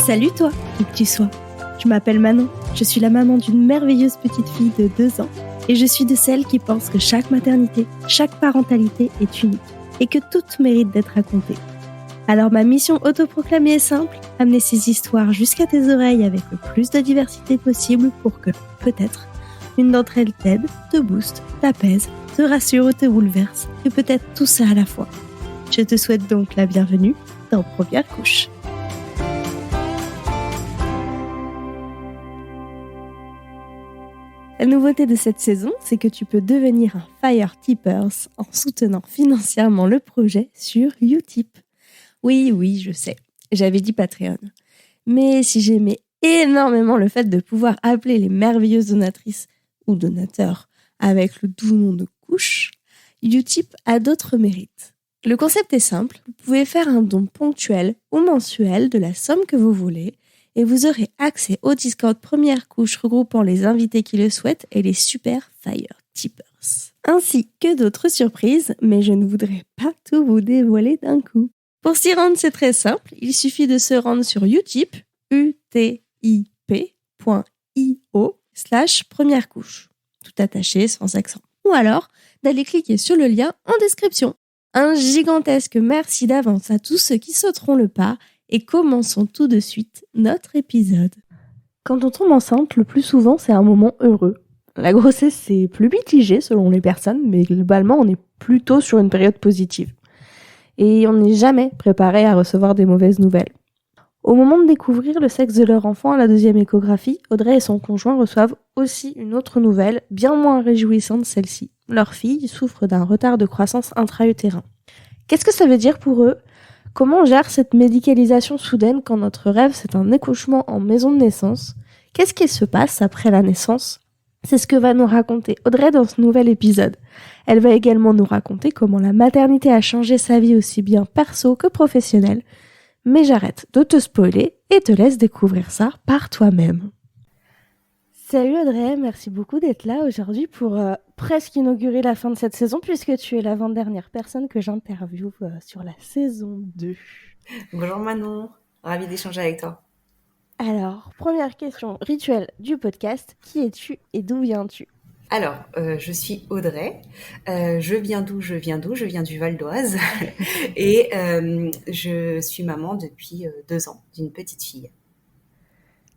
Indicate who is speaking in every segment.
Speaker 1: Salut toi, qui que tu sois. Je m'appelle Manon, je suis la maman d'une merveilleuse petite fille de 2 ans et je suis de celles qui pensent que chaque maternité, chaque parentalité est unique et que toutes méritent d'être racontées. Alors ma mission autoproclamée est simple, amener ces histoires jusqu'à tes oreilles avec le plus de diversité possible pour que, peut-être, une d'entre elles t'aide, te booste, t'apaise, te rassure ou te bouleverse, et peut-être tout ça à la fois. Je te souhaite donc la bienvenue dans Première Couche. La nouveauté de cette saison, c'est que tu peux devenir un Fire Tippers en soutenant financièrement le projet sur Utip. Oui, je sais, j'avais dit Patreon. Mais si j'aimais énormément le fait de pouvoir appeler les merveilleuses donatrices ou donateurs avec le doux nom de couche, Utip a d'autres mérites. Le concept est simple, vous pouvez faire un don ponctuel ou mensuel de la somme que vous voulez et vous aurez accès au Discord Première Couche regroupant les invités qui le souhaitent et les super Fire Tippers. Ainsi que d'autres surprises, mais je ne voudrais pas tout vous dévoiler d'un coup. Pour s'y rendre, c'est très simple, il suffit de se rendre sur Utip, utip.io/première couche, tout attaché, sans accent. Ou alors, d'aller cliquer sur le lien en description. Un gigantesque merci d'avance à tous ceux qui sauteront le pas et commençons tout de suite notre épisode. Quand on tombe enceinte, le plus souvent, c'est un moment heureux. La grossesse, c'est plus mitigé selon les personnes, mais globalement, on est plutôt sur une période positive. Et on n'est jamais préparé à recevoir des mauvaises nouvelles. Au moment de découvrir le sexe de leur enfant à la 2e échographie, Audrey et son conjoint reçoivent aussi une autre nouvelle, bien moins réjouissante celle-ci. Leur fille souffre d'un retard de croissance intra-utérin. Qu'est-ce que ça veut dire pour eux ? Comment on gère cette médicalisation soudaine quand notre rêve c'est un accouchement en maison de naissance ? Qu'est-ce qui se passe après la naissance ? C'est ce que va nous raconter Audrey dans ce nouvel épisode. Elle va également nous raconter comment la maternité a changé sa vie aussi bien perso que professionnelle. Mais j'arrête de te spoiler et te laisse découvrir ça par toi-même. Salut Audrey, merci beaucoup d'être là aujourd'hui pour presque inaugurer la fin de cette saison puisque tu es l'avant-dernière personne que j'interviewe sur la saison 2.
Speaker 2: Bonjour Manon, ravie d'échanger avec toi.
Speaker 1: Alors, première question rituelle du podcast, qui es-tu et d'où viens-tu ?
Speaker 2: Alors, je suis Audrey, je viens du Val d'Oise et je suis maman depuis 2 ans d'une petite fille.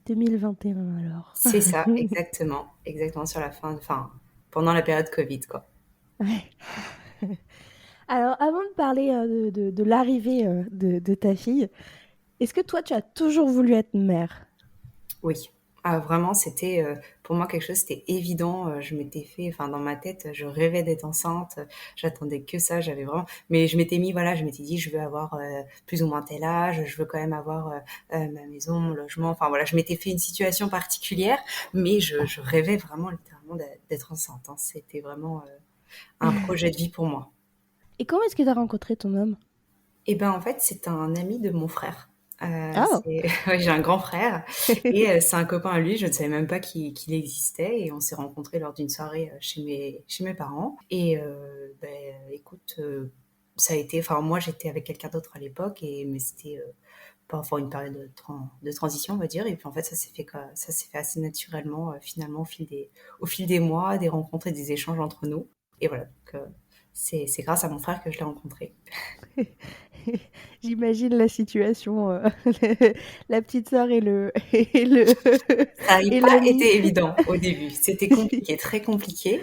Speaker 1: 2021 alors.
Speaker 2: C'est ça, exactement sur la pendant la période Covid quoi.
Speaker 1: Ouais. Alors, avant de parler de l'arrivée de ta fille, est-ce que toi, tu as toujours voulu être mère ?
Speaker 2: Oui. Ah, vraiment, c'était pour moi quelque chose, c'était évident. Je m'étais fait, dans ma tête, je rêvais d'être enceinte. J'attendais que ça. Mais je m'étais dit, je veux avoir plus ou moins tel âge. Je veux quand même avoir ma maison, mon logement. Enfin voilà, je m'étais fait une situation particulière, mais je rêvais vraiment littéralement d'être enceinte. Hein. C'était vraiment un projet de vie pour moi.
Speaker 1: Et comment est-ce que tu as rencontré ton homme ?
Speaker 2: Eh ben en fait, c'est un ami de mon frère.
Speaker 1: Oh.
Speaker 2: Ouais, j'ai un grand frère et c'est un copain à lui. Je ne savais même pas qu'il existait et on s'est rencontrés lors d'une soirée chez mes parents. Et écoute, ça a été. Enfin, moi, j'étais avec quelqu'un d'autre à l'époque mais c'était parfois une période de transition, on va dire. Et puis en fait, ça s'est fait assez naturellement finalement au fil des mois, des rencontres et des échanges entre nous. Et voilà. Donc, c'est grâce à mon frère que je l'ai rencontré.
Speaker 1: J'imagine la situation, la petite sœur et le
Speaker 2: Ça n'a
Speaker 1: et
Speaker 2: pas
Speaker 1: l'ami.
Speaker 2: été évident au début. C'était compliqué, très compliqué.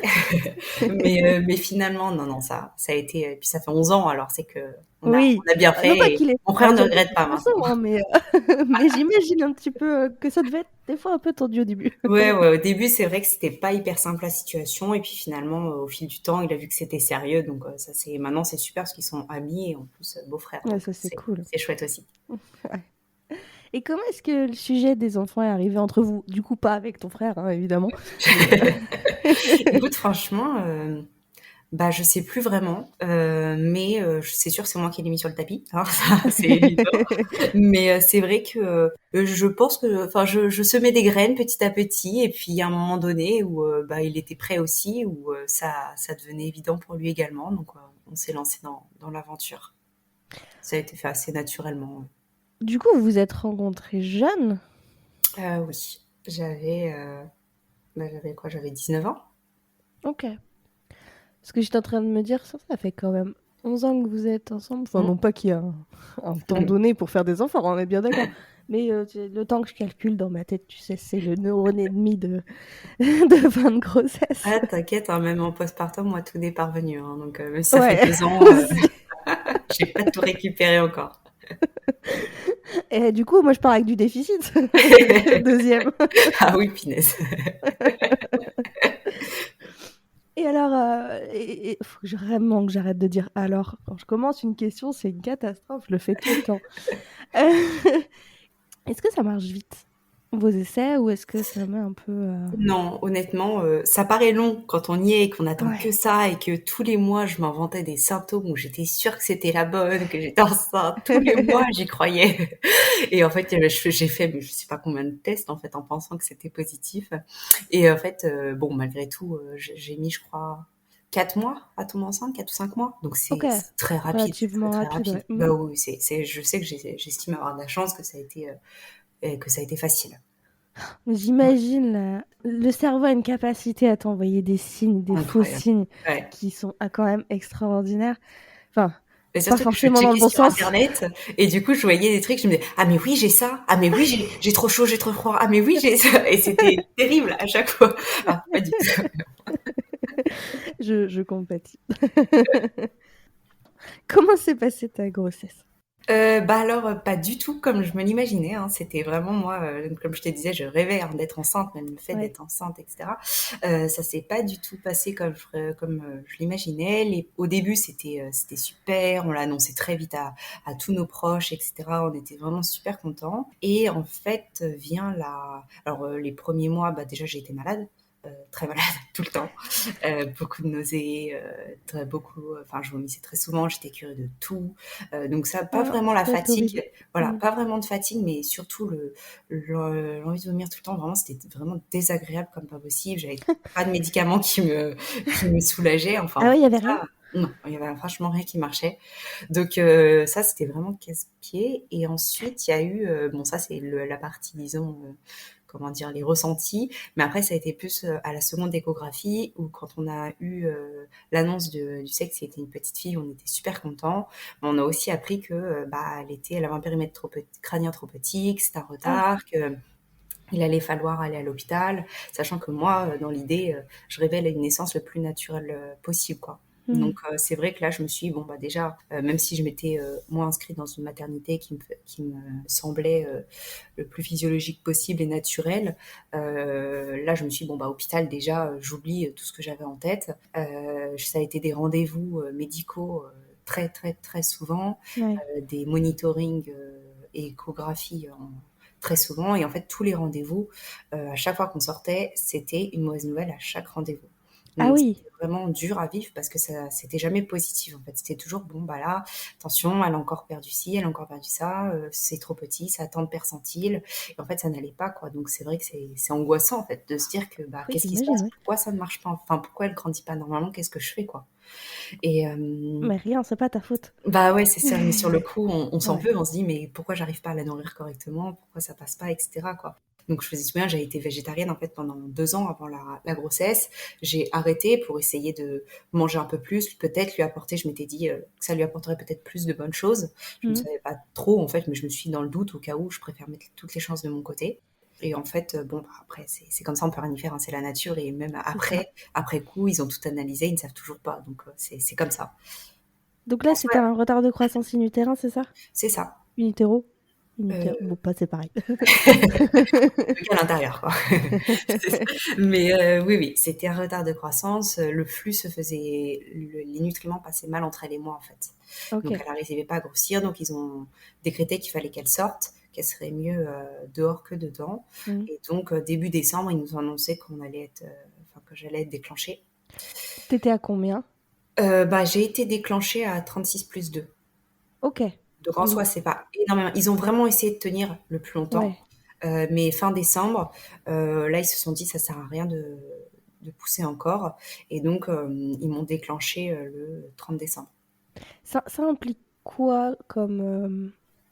Speaker 2: Mais finalement, non, ça a été. Puis ça fait 11 ans, alors c'est que on
Speaker 1: Oui,
Speaker 2: a bien
Speaker 1: non pas
Speaker 2: fait. Et
Speaker 1: qu'il ait
Speaker 2: mon
Speaker 1: à
Speaker 2: frère ne
Speaker 1: dire
Speaker 2: regrette pas
Speaker 1: de toute façon,
Speaker 2: maintenant.
Speaker 1: hein, mais j'imagine un petit peu que ça devait être des fois un peu tendu au début.
Speaker 2: Ouais, au début, c'est vrai que c'était pas hyper simple la situation. Et puis finalement, au fil du temps, il a vu que c'était sérieux. Donc maintenant, c'est super parce qu'ils sont amis et en plus beaux-frères.
Speaker 1: Ouais,
Speaker 2: Donc
Speaker 1: ça c'est cool.
Speaker 2: c'est chouette aussi.
Speaker 1: Ouais. Et comment est-ce que le sujet des enfants est arrivé entre vous ? Du coup, pas avec ton frère, hein, évidemment.
Speaker 2: Écoute, franchement, je sais plus vraiment, mais c'est sûr que c'est moi qui l'ai mis sur le tapis, hein, ça c'est évident. Mais c'est vrai que je pense que, je semais des graines petit à petit, et puis à un moment donné où il était prêt aussi, où ça devenait évident pour lui également, donc on s'est lancé dans l'aventure. Ça a été fait assez naturellement.
Speaker 1: Du coup, vous vous êtes rencontrés jeunes?
Speaker 2: Oui, j'avais quoi? J'avais 19 ans.
Speaker 1: Ok. Parce que j'étais en train de me dire, ça fait quand même 11 ans que vous êtes ensemble. Enfin, non pas qu'il y a un temps donné pour faire des enfants, on est bien d'accord. Mais le temps que je calcule dans ma tête, tu sais, c'est le neurone et demi de fin de grossesse.
Speaker 2: Ah, t'inquiète, hein, même en postpartum, moi, tout n'est parvenu, hein, donc même si ça fait
Speaker 1: Ouais,
Speaker 2: 2 ans,
Speaker 1: aussi.
Speaker 2: j'ai pas tout récupéré encore.
Speaker 1: Et du coup, moi, je pars avec du déficit. Deuxième.
Speaker 2: Ah oui, punaise.
Speaker 1: Et alors, faut que vraiment que j'arrête de dire alors. Quand je commence une question, c'est une catastrophe, je le fais tout le temps. Euh, Est-ce que ça marche vite, vos essais, ou est-ce que ça met un peu...
Speaker 2: Non, honnêtement, ça paraît long quand on y est et qu'on attend que
Speaker 1: Ouais.
Speaker 2: ça et que tous les mois, je m'inventais des symptômes où j'étais sûre que c'était la bonne, que j'étais enceinte. Tous les mois, j'y croyais. Et en fait, j'ai fait, mais je sais pas combien de tests, en fait, en pensant que c'était positif. Et en fait, bon, malgré tout, j'ai mis, je crois, 4 mois à tomber enceinte, 4 ou 5 mois. Donc
Speaker 1: Ok,
Speaker 2: c'est très rapide, c'est très,
Speaker 1: relativement
Speaker 2: très
Speaker 1: rapide,
Speaker 2: rapide.
Speaker 1: ouais.
Speaker 2: Bah oui, je sais que j'estime avoir de la chance que ça a été facile.
Speaker 1: J'imagine, le cerveau a une capacité à t'envoyer des signes, des faux
Speaker 2: Incroyable.
Speaker 1: signes,
Speaker 2: Ouais.
Speaker 1: qui sont quand même extraordinaires. Enfin,
Speaker 2: Et
Speaker 1: pas
Speaker 2: surtout que je
Speaker 1: forcément dans le
Speaker 2: checkais
Speaker 1: bon
Speaker 2: sur
Speaker 1: sens.
Speaker 2: internet et du coup, je voyais des trucs, je me disais: «Ah mais oui, j'ai ça. Ah mais oui, j'ai trop chaud, j'ai trop froid. Ah mais oui, j'ai ça» et c'était terrible à chaque fois. Ah, pas du tout.
Speaker 1: Je compatis. Comment s'est passée ta grossesse?
Speaker 2: Bah, alors, pas du tout comme je me l'imaginais, hein. C'était vraiment moi, comme je te disais, je rêvais, hein, d'être enceinte, même le fait
Speaker 1: Ouais.
Speaker 2: d'être enceinte et cetera. Ça s'est pas du tout passé je l'imaginais. Au début, c'était super, on l'a annoncé très vite à tous nos proches et cetera. On était vraiment super contents et en fait, les premiers mois, bah, déjà, j'ai été malade, très malade tout le temps. Beaucoup de nausées, enfin, je vomissais très souvent, j'étais curée de tout. Donc ça, pas
Speaker 1: Ah,
Speaker 2: vraiment
Speaker 1: ça
Speaker 2: la
Speaker 1: doit être horrible.
Speaker 2: fatigue, voilà,
Speaker 1: Mm.
Speaker 2: pas vraiment de fatigue, mais surtout l'envie de vomir tout le temps. Vraiment, c'était vraiment désagréable comme pas possible. J'avais pas de médicaments qui me soulageaient. Enfin,
Speaker 1: Ah oui, il y avait rien?
Speaker 2: ça, non, il y avait franchement rien qui marchait. Donc ça, c'était vraiment casse-pied. Et ensuite, il y a eu, bon, ça c'est la partie, disons, comment dire, les ressentis. Mais après, ça a été plus à la seconde échographie où quand on a eu l'annonce du sexe, c'était une petite fille, on était super contents. Mais on a aussi appris que bah, elle avait un périmètre crânien trop petit, que c'était un
Speaker 1: Ah,
Speaker 2: retard, que il allait falloir aller à l'hôpital, sachant que moi, dans l'idée, je rêvais à une naissance le plus naturelle possible, quoi.
Speaker 1: mm.
Speaker 2: Donc c'est vrai que là, je me suis dit, bon, bah déjà, même si je m'étais moi inscrite dans une maternité qui me semblait le plus physiologique possible et naturel, là, je me suis dit, bon, bah hôpital, déjà, j'oublie tout ce que j'avais en tête. Ça a été des rendez-vous médicaux très, très, très souvent,
Speaker 1: Ouais.
Speaker 2: des monitorings et échographies très souvent. Et en fait, tous les rendez-vous, à chaque fois qu'on sortait, c'était une mauvaise nouvelle à chaque rendez-vous.
Speaker 1: Ah
Speaker 2: Donc
Speaker 1: oui.
Speaker 2: c'était vraiment dur à vivre parce que ça, c'était jamais positif en fait. C'était toujours bon bah là, attention, elle a encore perdu ci, elle a encore perdu ça, c'est trop petit, ça a tant de percentiles. Et en fait, ça n'allait pas quoi. Donc c'est vrai que c'est angoissant en fait de se dire que bah
Speaker 1: Oui,
Speaker 2: qu'est-ce qui se
Speaker 1: j'imagine,
Speaker 2: passe,
Speaker 1: ouais.
Speaker 2: pourquoi ça ne marche pas, enfin pourquoi elle grandit pas normalement, qu'est-ce que je fais quoi. Et
Speaker 1: Mais rien, c'est pas ta faute.
Speaker 2: bah ouais, c'est ça. Mais sur le coup, on s'en
Speaker 1: Ouais.
Speaker 2: veut, on se dit mais pourquoi j'arrive pas à la nourrir correctement, pourquoi ça passe pas, etc. quoi. Donc je me souviens, j'ai été végétarienne en fait pendant 2 ans avant la grossesse. J'ai arrêté pour essayer de manger un peu plus, peut-être lui apporter. Je m'étais dit que ça lui apporterait peut-être plus de bonnes choses. Je ne
Speaker 1: Mm.
Speaker 2: savais pas trop en fait, mais je me suis dit dans le doute au cas où, je préfère mettre toutes les chances de mon côté. Et en fait, bon, bah, après, c'est comme ça, on peut rien y faire, hein, c'est la nature. Et même
Speaker 1: C'est ça.
Speaker 2: après coup, ils ont tout analysé, ils ne savent toujours pas. Donc, c'est comme ça.
Speaker 1: Donc là,
Speaker 2: En
Speaker 1: c'était
Speaker 2: soi,
Speaker 1: un retard de croissance in-utérin, c'est ça?
Speaker 2: c'est ça.
Speaker 1: Unitéro?
Speaker 2: Euh,
Speaker 1: Unitéro. Bon, pas, c'est pareil.
Speaker 2: à l'intérieur, quoi. Mais oui, oui, c'était un retard de croissance. Le flux se faisait, les nutriments passaient mal entre elle et moi, en fait.
Speaker 1: Ok.
Speaker 2: Donc, elle n'arrivait pas à grossir. Donc, ils ont décrété qu'il fallait qu'elle sorte, qu'elle serait mieux dehors que dedans.
Speaker 1: Mm.
Speaker 2: Et donc, début décembre, ils nous ont annoncé que j'allais être déclenchée.
Speaker 1: T'étais à combien?
Speaker 2: Bah, j'ai été déclenchée à 36 plus 2.
Speaker 1: Ok.
Speaker 2: Donc en
Speaker 1: Donc,
Speaker 2: soi, c'est pas énormément. Ils ont vraiment essayé de tenir le plus longtemps.
Speaker 1: ouais.
Speaker 2: Mais fin décembre, là, ils se sont dit ça sert à rien de pousser encore. Et donc, ils m'ont déclenché le 30 décembre.
Speaker 1: Ça implique quoi comme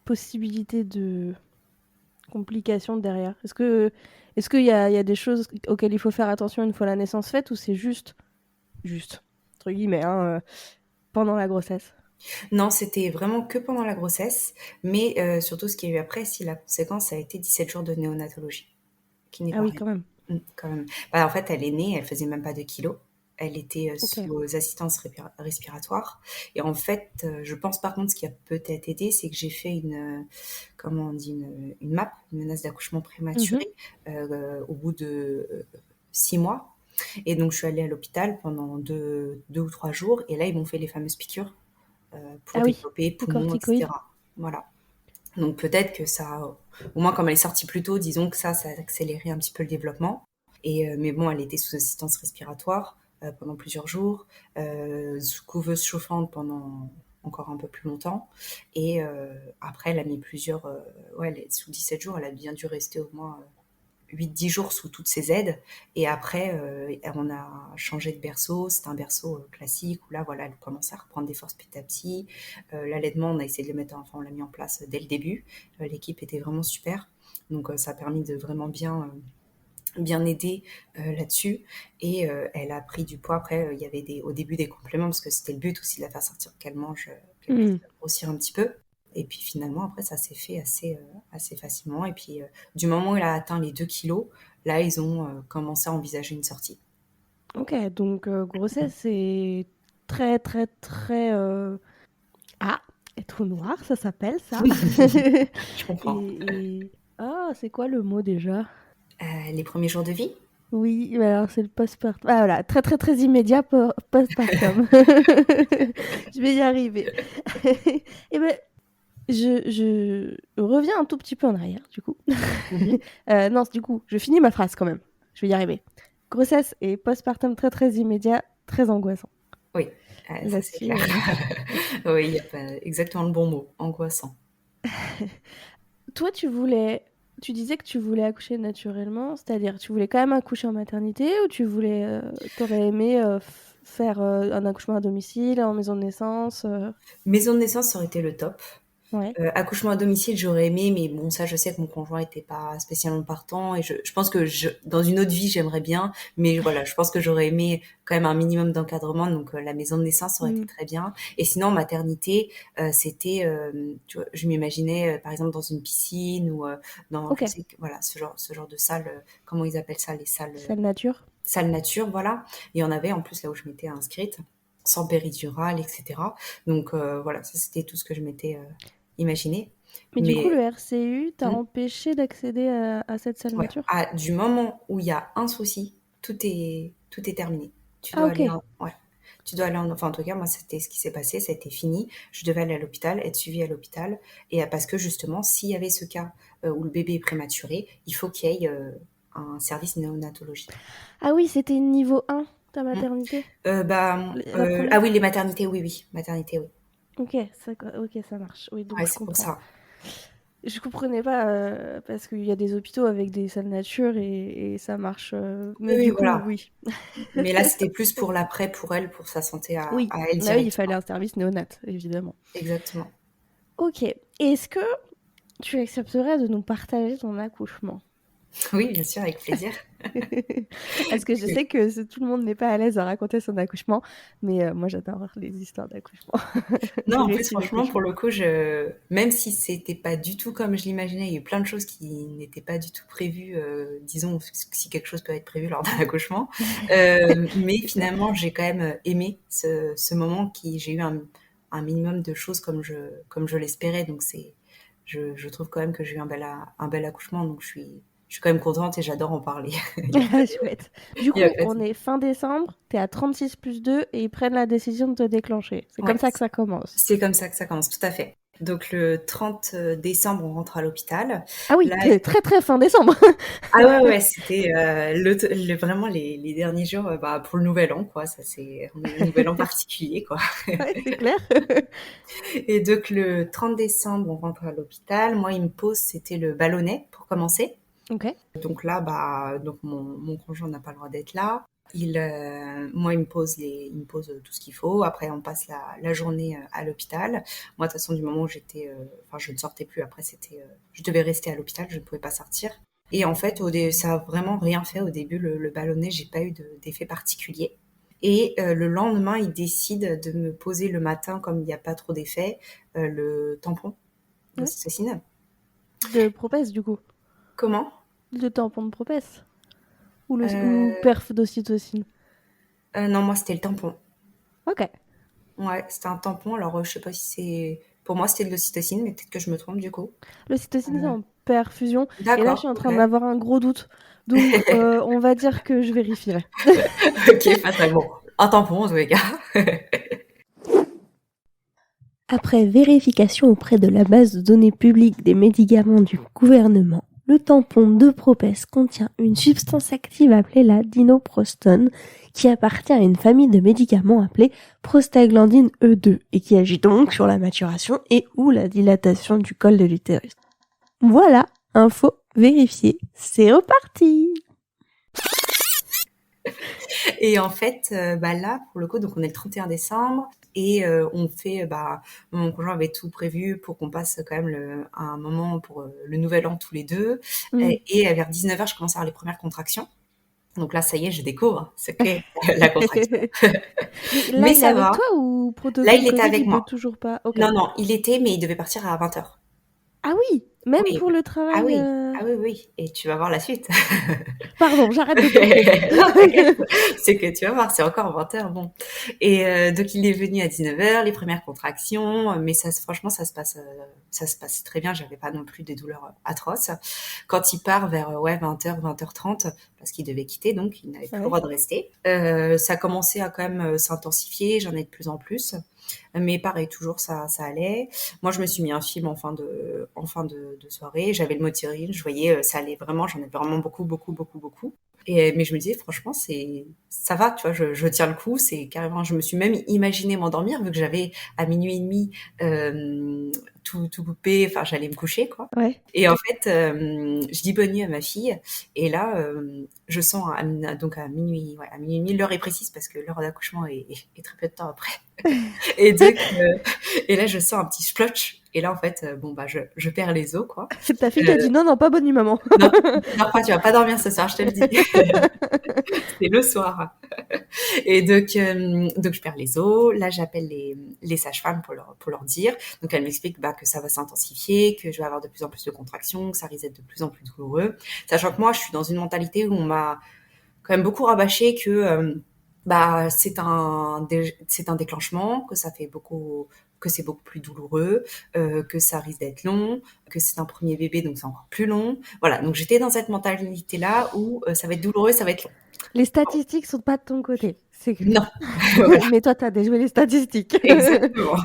Speaker 3: possibilité de complications derrière? Est-ce qu'il y a des choses auxquelles il faut faire attention une fois la naissance faite, ou c'est juste, entre guillemets, pendant la grossesse?
Speaker 2: Non, c'était vraiment que pendant la grossesse, mais surtout ce qu'il y a eu après, si la conséquence, ça a été 17 jours de néonatologie, qui n'est
Speaker 3: Ah
Speaker 2: pas
Speaker 3: oui,
Speaker 2: rien.
Speaker 3: quand même.
Speaker 2: Quand même. Bah, en fait, elle est née, elle faisait même pas 2 kilos. Elle était
Speaker 3: Ok.
Speaker 2: sous assistances respiratoires. Et en fait, je pense par contre, ce qui a peut-être aidé, c'est que j'ai fait comment on dit, une MAP, une menace d'accouchement
Speaker 3: Mhm.
Speaker 2: prématuré, au bout de 6 mois. Et donc, je suis allée à l'hôpital pendant 2 ou 3 jours. Et là, ils m'ont fait les fameuses piqûres pour
Speaker 3: Ah oui,
Speaker 2: développer
Speaker 3: les
Speaker 2: poumons,
Speaker 3: corticoïdes.
Speaker 2: etc. Voilà. Donc peut-être que ça, au moins comme elle est sortie plus tôt, disons que ça a accéléré un petit peu le développement. Mais bon, elle était sous assistance respiratoire pendant plusieurs jours, sous couveuse chauffante pendant encore un peu plus longtemps. Et après, elle a mis sous 17 jours, elle a bien dû rester au moins 8-10 jours sous toutes ces aides. Et après, on a changé de berceau. C'est un berceau classique où là, voilà, elle commence à reprendre des forces petit à petit. L'allaitement, on a essayé de le mettre, enfin, on l'a mis en place dès le début. L'équipe était vraiment super. Donc, ça a permis de vraiment bien aider là-dessus. Et elle a pris du poids. Après, il y avait au début des compléments parce que c'était le but aussi de la faire sortir, qu'elle mange, qu'elle puisse grossir un petit peu. Et puis finalement, après, ça s'est fait assez facilement. Et puis, du moment où elle a atteint les 2 kilos, là, ils ont commencé à envisager une sortie.
Speaker 3: Ok, donc grossesse, c'est très, très, très... Ah, être noir, ça s'appelle ça.
Speaker 2: Je comprends.
Speaker 3: Ah, c'est quoi le mot déjà?
Speaker 2: Les premiers jours de vie.
Speaker 3: Oui, mais alors c'est le postpartum. Ah voilà, très, très, très immédiat postpartum. Je vais y arriver. Et ben, je reviens un tout petit peu en arrière, du coup.
Speaker 2: Mhm.
Speaker 3: Non, du coup, je finis ma phrase quand même. Je vais y arriver. Grossesse et postpartum très, très immédiat, très angoissant.
Speaker 2: Oui, ça c'est
Speaker 3: Là-dessus.
Speaker 2: clair. Oui, il n'y a pas exactement le bon mot, angoissant.
Speaker 3: Toi, tu disais que tu voulais accoucher naturellement, c'est-à-dire tu voulais quand même accoucher en maternité, ou t'aurais aimé faire un accouchement à domicile, en maison de naissance
Speaker 2: Maison de naissance, ça aurait été le top.
Speaker 3: Ouais.
Speaker 2: Accouchement à domicile, j'aurais aimé, mais bon, ça, je sais que mon conjoint était pas spécialement partant, et je pense que dans une autre vie, j'aimerais bien, mais voilà, je pense que j'aurais aimé quand même un minimum d'encadrement, donc la maison de naissance ça aurait été
Speaker 3: Mm.
Speaker 2: très bien. Et sinon, maternité, c'était, tu vois, je m'imaginais par exemple dans une piscine ou
Speaker 3: Ok.
Speaker 2: je sais que voilà, ce genre de salle, comment ils appellent ça, les salles,
Speaker 3: Salle nature.
Speaker 2: salles nature, voilà. Il y en avait en plus là où je m'étais inscrite, sans péridurale, etc. Donc voilà, ça c'était tout ce que je m'étais imaginé.
Speaker 3: Mais du coup, le
Speaker 2: Mais
Speaker 3: RCU t'a
Speaker 2: hmm,
Speaker 3: empêché d'accéder à cette salle
Speaker 2: ouais,
Speaker 3: nature?
Speaker 2: du moment où il y a un souci, tout est terminé. Tu
Speaker 3: Ah
Speaker 2: dois
Speaker 3: ok.
Speaker 2: aller ouais. Tu dois aller enfin en tout cas moi c'était ce qui s'est passé, ça a été fini. Je devais aller à l'hôpital, être suivie à l'hôpital, et parce que justement s'il y avait ce cas où le bébé est prématuré, il faut qu'il y ait un service néonatologie.
Speaker 3: Ah oui, c'était niveau 1, ta
Speaker 2: Hmm.
Speaker 3: maternité? La
Speaker 2: Ah
Speaker 3: première?
Speaker 2: oui, les maternités, oui, oui, maternité, oui.
Speaker 3: Ok, ça marche. Oui, donc
Speaker 2: Ouais,
Speaker 3: je
Speaker 2: c'est pour
Speaker 3: comprends.
Speaker 2: ça.
Speaker 3: Je comprenais pas parce qu'il y a des hôpitaux avec des salles nature et ça marche.
Speaker 2: Oui,
Speaker 3: Mais
Speaker 2: oui,
Speaker 3: du coup,
Speaker 2: voilà.
Speaker 3: oui.
Speaker 2: Mais là, c'était plus pour l'après, pour elle, pour sa santé
Speaker 3: Oui.
Speaker 2: à elle
Speaker 3: Ah oui, il fallait
Speaker 2: directement.
Speaker 3: un service néonat, évidemment.
Speaker 2: Exactement.
Speaker 3: Ok. Est-ce que tu accepterais de nous partager ton accouchement?
Speaker 2: Oui, bien sûr, avec plaisir.
Speaker 3: Parce que je sais que tout le monde n'est pas à l'aise à raconter son accouchement, mais moi j'adore les histoires d'accouchement,
Speaker 2: Non,
Speaker 3: les
Speaker 2: en plus,
Speaker 3: récits
Speaker 2: franchement, pour
Speaker 3: d'accouchement.
Speaker 2: le coup, même si c'était pas du tout comme je l'imaginais, il y a eu plein de choses qui n'étaient pas du tout prévues, disons, si quelque chose peut être prévu lors d'un accouchement. Mais
Speaker 3: C'est clair.
Speaker 2: finalement, j'ai quand même aimé ce moment j'ai eu un minimum de choses comme je l'espérais. Donc, je trouve quand même que j'ai eu un bel accouchement. Donc, je suis quand même contente et j'adore en parler. Il y a pas de,
Speaker 3: Chouette. Du
Speaker 2: il y a
Speaker 3: coup,
Speaker 2: pas
Speaker 3: on
Speaker 2: de-
Speaker 3: est fin décembre, t'es à 36+2 et ils prennent la décision de te déclencher. C'est
Speaker 2: Ouais,
Speaker 3: comme ça que ça commence.
Speaker 2: c'est comme ça que ça commence, tout à fait. Donc le 30 décembre, on rentre à l'hôpital.
Speaker 3: Ah oui,
Speaker 2: Là,
Speaker 3: très très fin décembre.
Speaker 2: ah ouais, ouais, c'était vraiment les derniers jours bah, pour le nouvel an, quoi. On a eu un nouvel an particulier, quoi.
Speaker 3: Ouais, c'est clair.
Speaker 2: Et donc le 30 décembre, on rentre à l'hôpital. Moi, il me pose, c'était le ballonnet pour commencer.
Speaker 3: Ok.
Speaker 2: Donc là, bah, donc mon conjoint n'a pas le droit d'être là. Moi, il me pose tout ce qu'il faut. Après, on passe la journée à l'hôpital. Moi, de toute façon, du moment où je ne sortais plus. Après, je devais rester à l'hôpital, je ne pouvais pas sortir. Et en fait, ça a vraiment rien fait au début. Le ballonnet, j'ai pas eu d'effet particulier. Et le lendemain, il décide de me poser le matin, comme il n'y a pas trop d'effet, le tampon
Speaker 3: Ouais.
Speaker 2: d'ocytocine.
Speaker 3: De Propès, du coup.
Speaker 2: Comment?
Speaker 3: Le tampon de Propès. Ou
Speaker 2: Euh,
Speaker 3: perf d'ocytocine.
Speaker 2: Non, moi, c'était le tampon.
Speaker 3: Ok.
Speaker 2: Ouais, c'était un tampon. Alors, je sais pas si c'est... Pour moi, c'était de l'ocytocine, mais peut-être que je me trompe du coup.
Speaker 3: L'ocytocine, c'est
Speaker 2: Euh,
Speaker 3: en perfusion. Et là, je suis
Speaker 2: D'accord,
Speaker 3: en
Speaker 2: ok.
Speaker 3: train d'avoir un gros doute. Donc, on va dire que je vérifierai.
Speaker 2: Ok, pas très bon. Un tampon, en tous les cas.
Speaker 1: Après vérification auprès de la base de données publique des médicaments du gouvernement, le tampon de Propès contient une substance active appelée la dinoprostone, qui appartient à une famille de médicaments appelés prostaglandine E2 et qui agit donc sur la maturation et ou la dilatation du col de l'utérus. Voilà, info vérifiée, c'est reparti!
Speaker 2: Et en fait, là, pour le coup, donc on est le 31 décembre et mon conjoint avait tout prévu pour qu'on passe quand même un moment pour le nouvel an tous les deux.
Speaker 3: Mm.
Speaker 2: Et vers 19h, je commence à avoir les premières contractions. Donc là, ça y est, je découvre, c'est clair, la contraction.
Speaker 3: Mais là,
Speaker 2: Mais
Speaker 3: il est
Speaker 2: ça
Speaker 3: avec
Speaker 2: va.
Speaker 3: toi ou
Speaker 2: Là,
Speaker 3: protocole
Speaker 2: il était
Speaker 3: Covid,
Speaker 2: avec
Speaker 3: il peut
Speaker 2: moi.
Speaker 3: toujours pas? Ok.
Speaker 2: Non, non, il était, mais il devait partir à 20h.
Speaker 3: Ah oui, même
Speaker 2: Oui.
Speaker 3: pour le
Speaker 2: Ah
Speaker 3: travail.
Speaker 2: oui. Ah oui, oui. Et tu vas voir la suite.
Speaker 3: Pardon, j'arrête de te couper.
Speaker 2: Non, t'inquiète. C'est que tu vas voir, c'est encore 20h, bon. Et donc il est venu à 19h, les premières contractions, mais franchement, ça se passe très bien. J'avais pas non plus des douleurs atroces. Quand il part vers 20h, 20h30, parce qu'il devait quitter, donc il n'avait plus le
Speaker 3: Ouais.
Speaker 2: droit de rester. Ça commençait à quand même s'intensifier. J'en ai de plus en plus. Mais pareil, toujours ça allait. Moi, je me suis mis un film en fin de soirée. J'avais le Motirine, je voyais ça allait vraiment. J'en ai vraiment beaucoup, beaucoup, beaucoup, beaucoup. Mais je me disais, franchement, ça va, tu vois, je tiens le coup. C'est carrément, je me suis même imaginé m'endormir vu que j'avais à minuit et demi tout coupé. Enfin, j'allais me coucher, quoi.
Speaker 3: Ouais.
Speaker 2: Et en fait, je dis bonne nuit à ma fille. Et là, je sens donc à minuit, ouais, à minuit et demi, l'heure est précise parce que l'heure d'accouchement est très peu de temps après. Et donc, et là, je sens un petit splotch. Et là, en fait, je perds les os, quoi.
Speaker 3: Ta fille t'a dit non, non, pas bonne nuit, maman.
Speaker 2: Non, dors pas, tu vas pas dormir ce soir, je te le dis. C'est le soir. Et donc je perds les os. Là, j'appelle les sages-femmes pour leur dire. Donc, elles m'expliquent que ça va s'intensifier, que je vais avoir de plus en plus de contractions, que ça risque d'être de plus en plus douloureux. Sachant que moi, je suis dans une mentalité où on m'a quand même beaucoup rabâché que c'est un déclenchement, que c'est beaucoup plus douloureux, que ça risque d'être long, que c'est un premier bébé donc c'est encore plus long. Voilà, donc j'étais dans cette mentalité là où ça va être douloureux, ça va être long.
Speaker 3: Les statistiques sont pas de ton côté. C'est clair.
Speaker 2: Non. Voilà.
Speaker 3: Mais toi, t'as déjoué les statistiques.
Speaker 2: Exactement.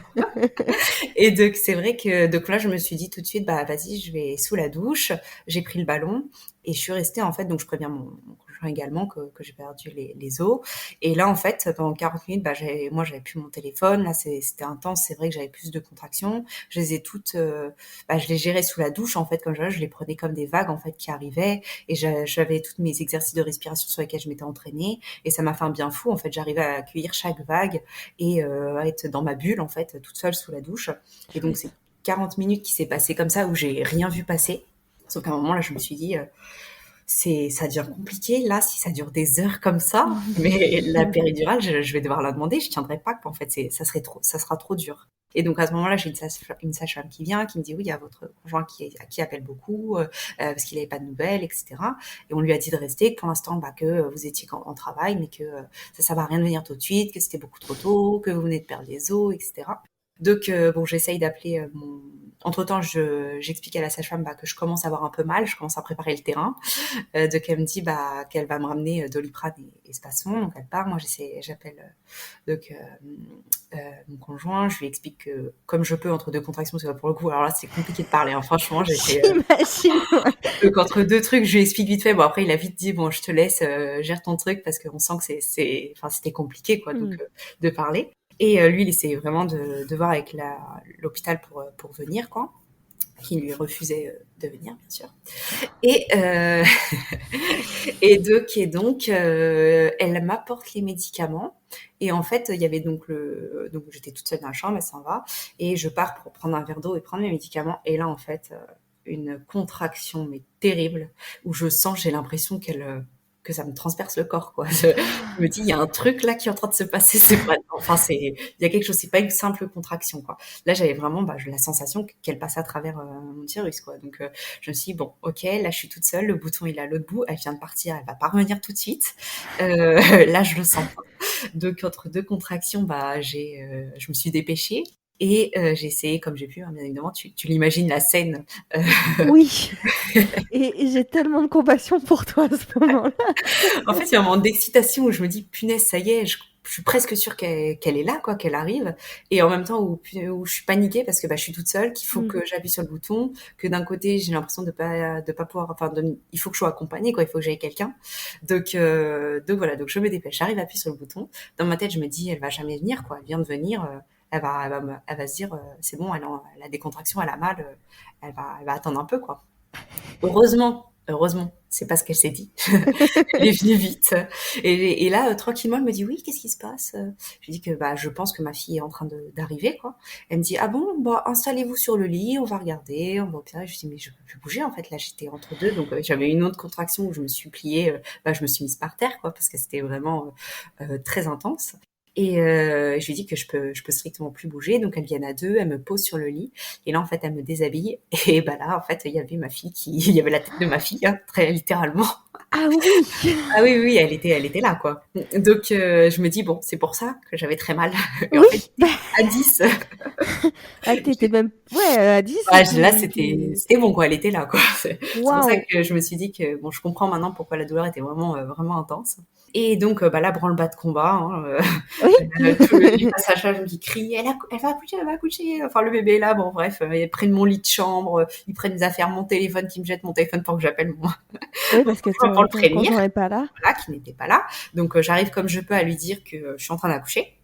Speaker 2: Et donc c'est vrai que donc là je me suis dit tout de suite vas-y, je vais sous la douche. J'ai pris le ballon et je suis restée en fait, donc je préviens mon conjoint également que j'ai perdu les os. Et là en fait pendant 40 minutes j'avais plus mon téléphone. Là c'était intense, c'est vrai que j'avais plus de contractions. Je les ai toutes je les gérais sous la douche en fait, comme je les prenais comme des vagues en fait qui arrivaient, et j'avais tous mes exercices de respiration sur lesquels je m'étais entraînée, et ça m'a fait un bien fou en fait. J'arrivais à accueillir chaque vague et à être dans ma bulle en fait, toute seule sous la douche. Et donc c'est 40 minutes qui s'est passé comme ça où j'ai rien vu passer. Sauf qu'à un moment là, je me suis dit ça devient compliqué là si ça dure des heures comme ça. Mais la péridurale, je vais devoir la demander. Je tiendrai pas, en fait, ça sera trop dur. Et donc à ce moment-là, j'ai une sage-femme qui vient, qui me dit oui, il y a votre conjoint qui appelle beaucoup parce qu'il n'avait pas de nouvelles, etc. Et on lui a dit de rester, que pour l'instant, que vous étiez en travail, mais que ça va rien de venir tout de suite, que c'était beaucoup trop tôt, que vous venez de perdre les os, etc. Donc j'essaye d'appeler mon... Entre-temps, j'explique à la sage-femme que je commence à avoir un peu mal, je commence à préparer le terrain. Donc elle me dit qu'elle va me ramener Doliprane et Spasson. Donc elle part, moi j'appelle mon conjoint, je lui explique que comme je peux entre deux contractions, parce que pour le coup, alors là c'est compliqué de parler, hein. Franchement,
Speaker 3: J'imagine.
Speaker 2: donc entre deux trucs, je lui explique vite fait. Bon après il a vite dit bon je te laisse, gère ton truc, parce qu'on sent que c'était compliqué quoi, donc de parler. Et lui, il essayait vraiment de voir avec l'hôpital pour venir, quoi. qui lui refusait de venir, bien sûr. Et, et donc, elle m'apporte les médicaments. Et en fait, il y avait donc j'étais toute seule dans la chambre, elle s'en va, et je pars pour prendre un verre d'eau et prendre les médicaments. Et là, en fait, une contraction mais terrible où j'ai l'impression que ça me transperce le corps, quoi. Je me dis, il y a un truc là qui est en train de se passer. Il y a quelque chose. C'est pas une simple contraction, quoi. Là, j'avais vraiment la sensation qu'elle passe à travers mon utérus, quoi. Donc, je me suis dit, bon, ok, là, je suis toute seule. Le bouton, il est à l'autre bout. Elle vient de partir. Elle va pas revenir tout de suite. Là, je le sens pas. Donc, entre deux contractions, je me suis dépêchée. Et j'ai essayé comme j'ai pu, hein, bien évidemment. Tu l'imagines la scène.
Speaker 3: Oui. Et j'ai tellement de compassion pour toi à ce moment-là.
Speaker 2: En fait, il y a un moment d'excitation où je me dis, punaise, ça y est, je suis presque sûre qu'elle est là, quoi, qu'elle arrive. Et en même temps où je suis paniquée parce que je suis toute seule, qu'il faut que j'appuie sur le bouton, que d'un côté, j'ai l'impression de pas pouvoir, il faut que je sois accompagnée, quoi, il faut que j'aie quelqu'un. Donc voilà, donc je me dépêche, j'arrive à appuyer sur le bouton. Dans ma tête, je me dis, elle va jamais venir, quoi, elle vient de venir, elle va se dire, c'est bon, elle a des contractions, elle a mal, elle va attendre un peu, quoi. Heureusement, c'est pas ce qu'elle s'est dit. Elle est venue vite. Et là, tranquillement, elle me dit, oui, qu'est-ce qui se passe? Je lui dis que je pense que ma fille est en train d'arriver, quoi. Elle me dit, ah bon, installez-vous sur le lit, on va regarder, on va observer. Je lui dis, mais je peux plus bouger, en fait. Là, j'étais entre deux, donc j'avais une autre contraction où je me suis pliée, je me suis mise par terre, quoi, parce que c'était vraiment très intense. Et je lui dis que je peux strictement plus bouger. Donc, elles viennent à deux, elle me pose sur le lit. Et là, en fait, elle me déshabille. Et là, en fait, il y avait il y avait la tête de ma fille, hein, très littéralement.
Speaker 3: Ah oui.
Speaker 2: Ah oui, elle était là, quoi. Donc, je me dis, bon, c'est pour ça que j'avais très mal. Et en
Speaker 3: Oui.
Speaker 2: fait, à 10.
Speaker 3: Ah, t'étais même... Ouais, à 10.
Speaker 2: Là, c'était bon, quoi. Elle était là, quoi. C'est pour ça
Speaker 3: Waouh.
Speaker 2: que je me suis dit que, bon, je comprends maintenant pourquoi la douleur était vraiment, vraiment intense. Et donc, là, branle-bas de combat, hein,
Speaker 3: Oui.
Speaker 2: les passages qui crient, elle va accoucher. Enfin, le bébé est là, bon, bref, ils prennent mon lit de chambre, ils prennent mes affaires, mon téléphone, qui me jettent mon téléphone pour que j'appelle
Speaker 3: Oui, parce que
Speaker 2: pour le
Speaker 3: ton
Speaker 2: prévenir.
Speaker 3: conjoint est pas là.
Speaker 2: Voilà, qui n'était pas là. Donc, j'arrive comme je peux à lui dire que je suis en train d'accoucher.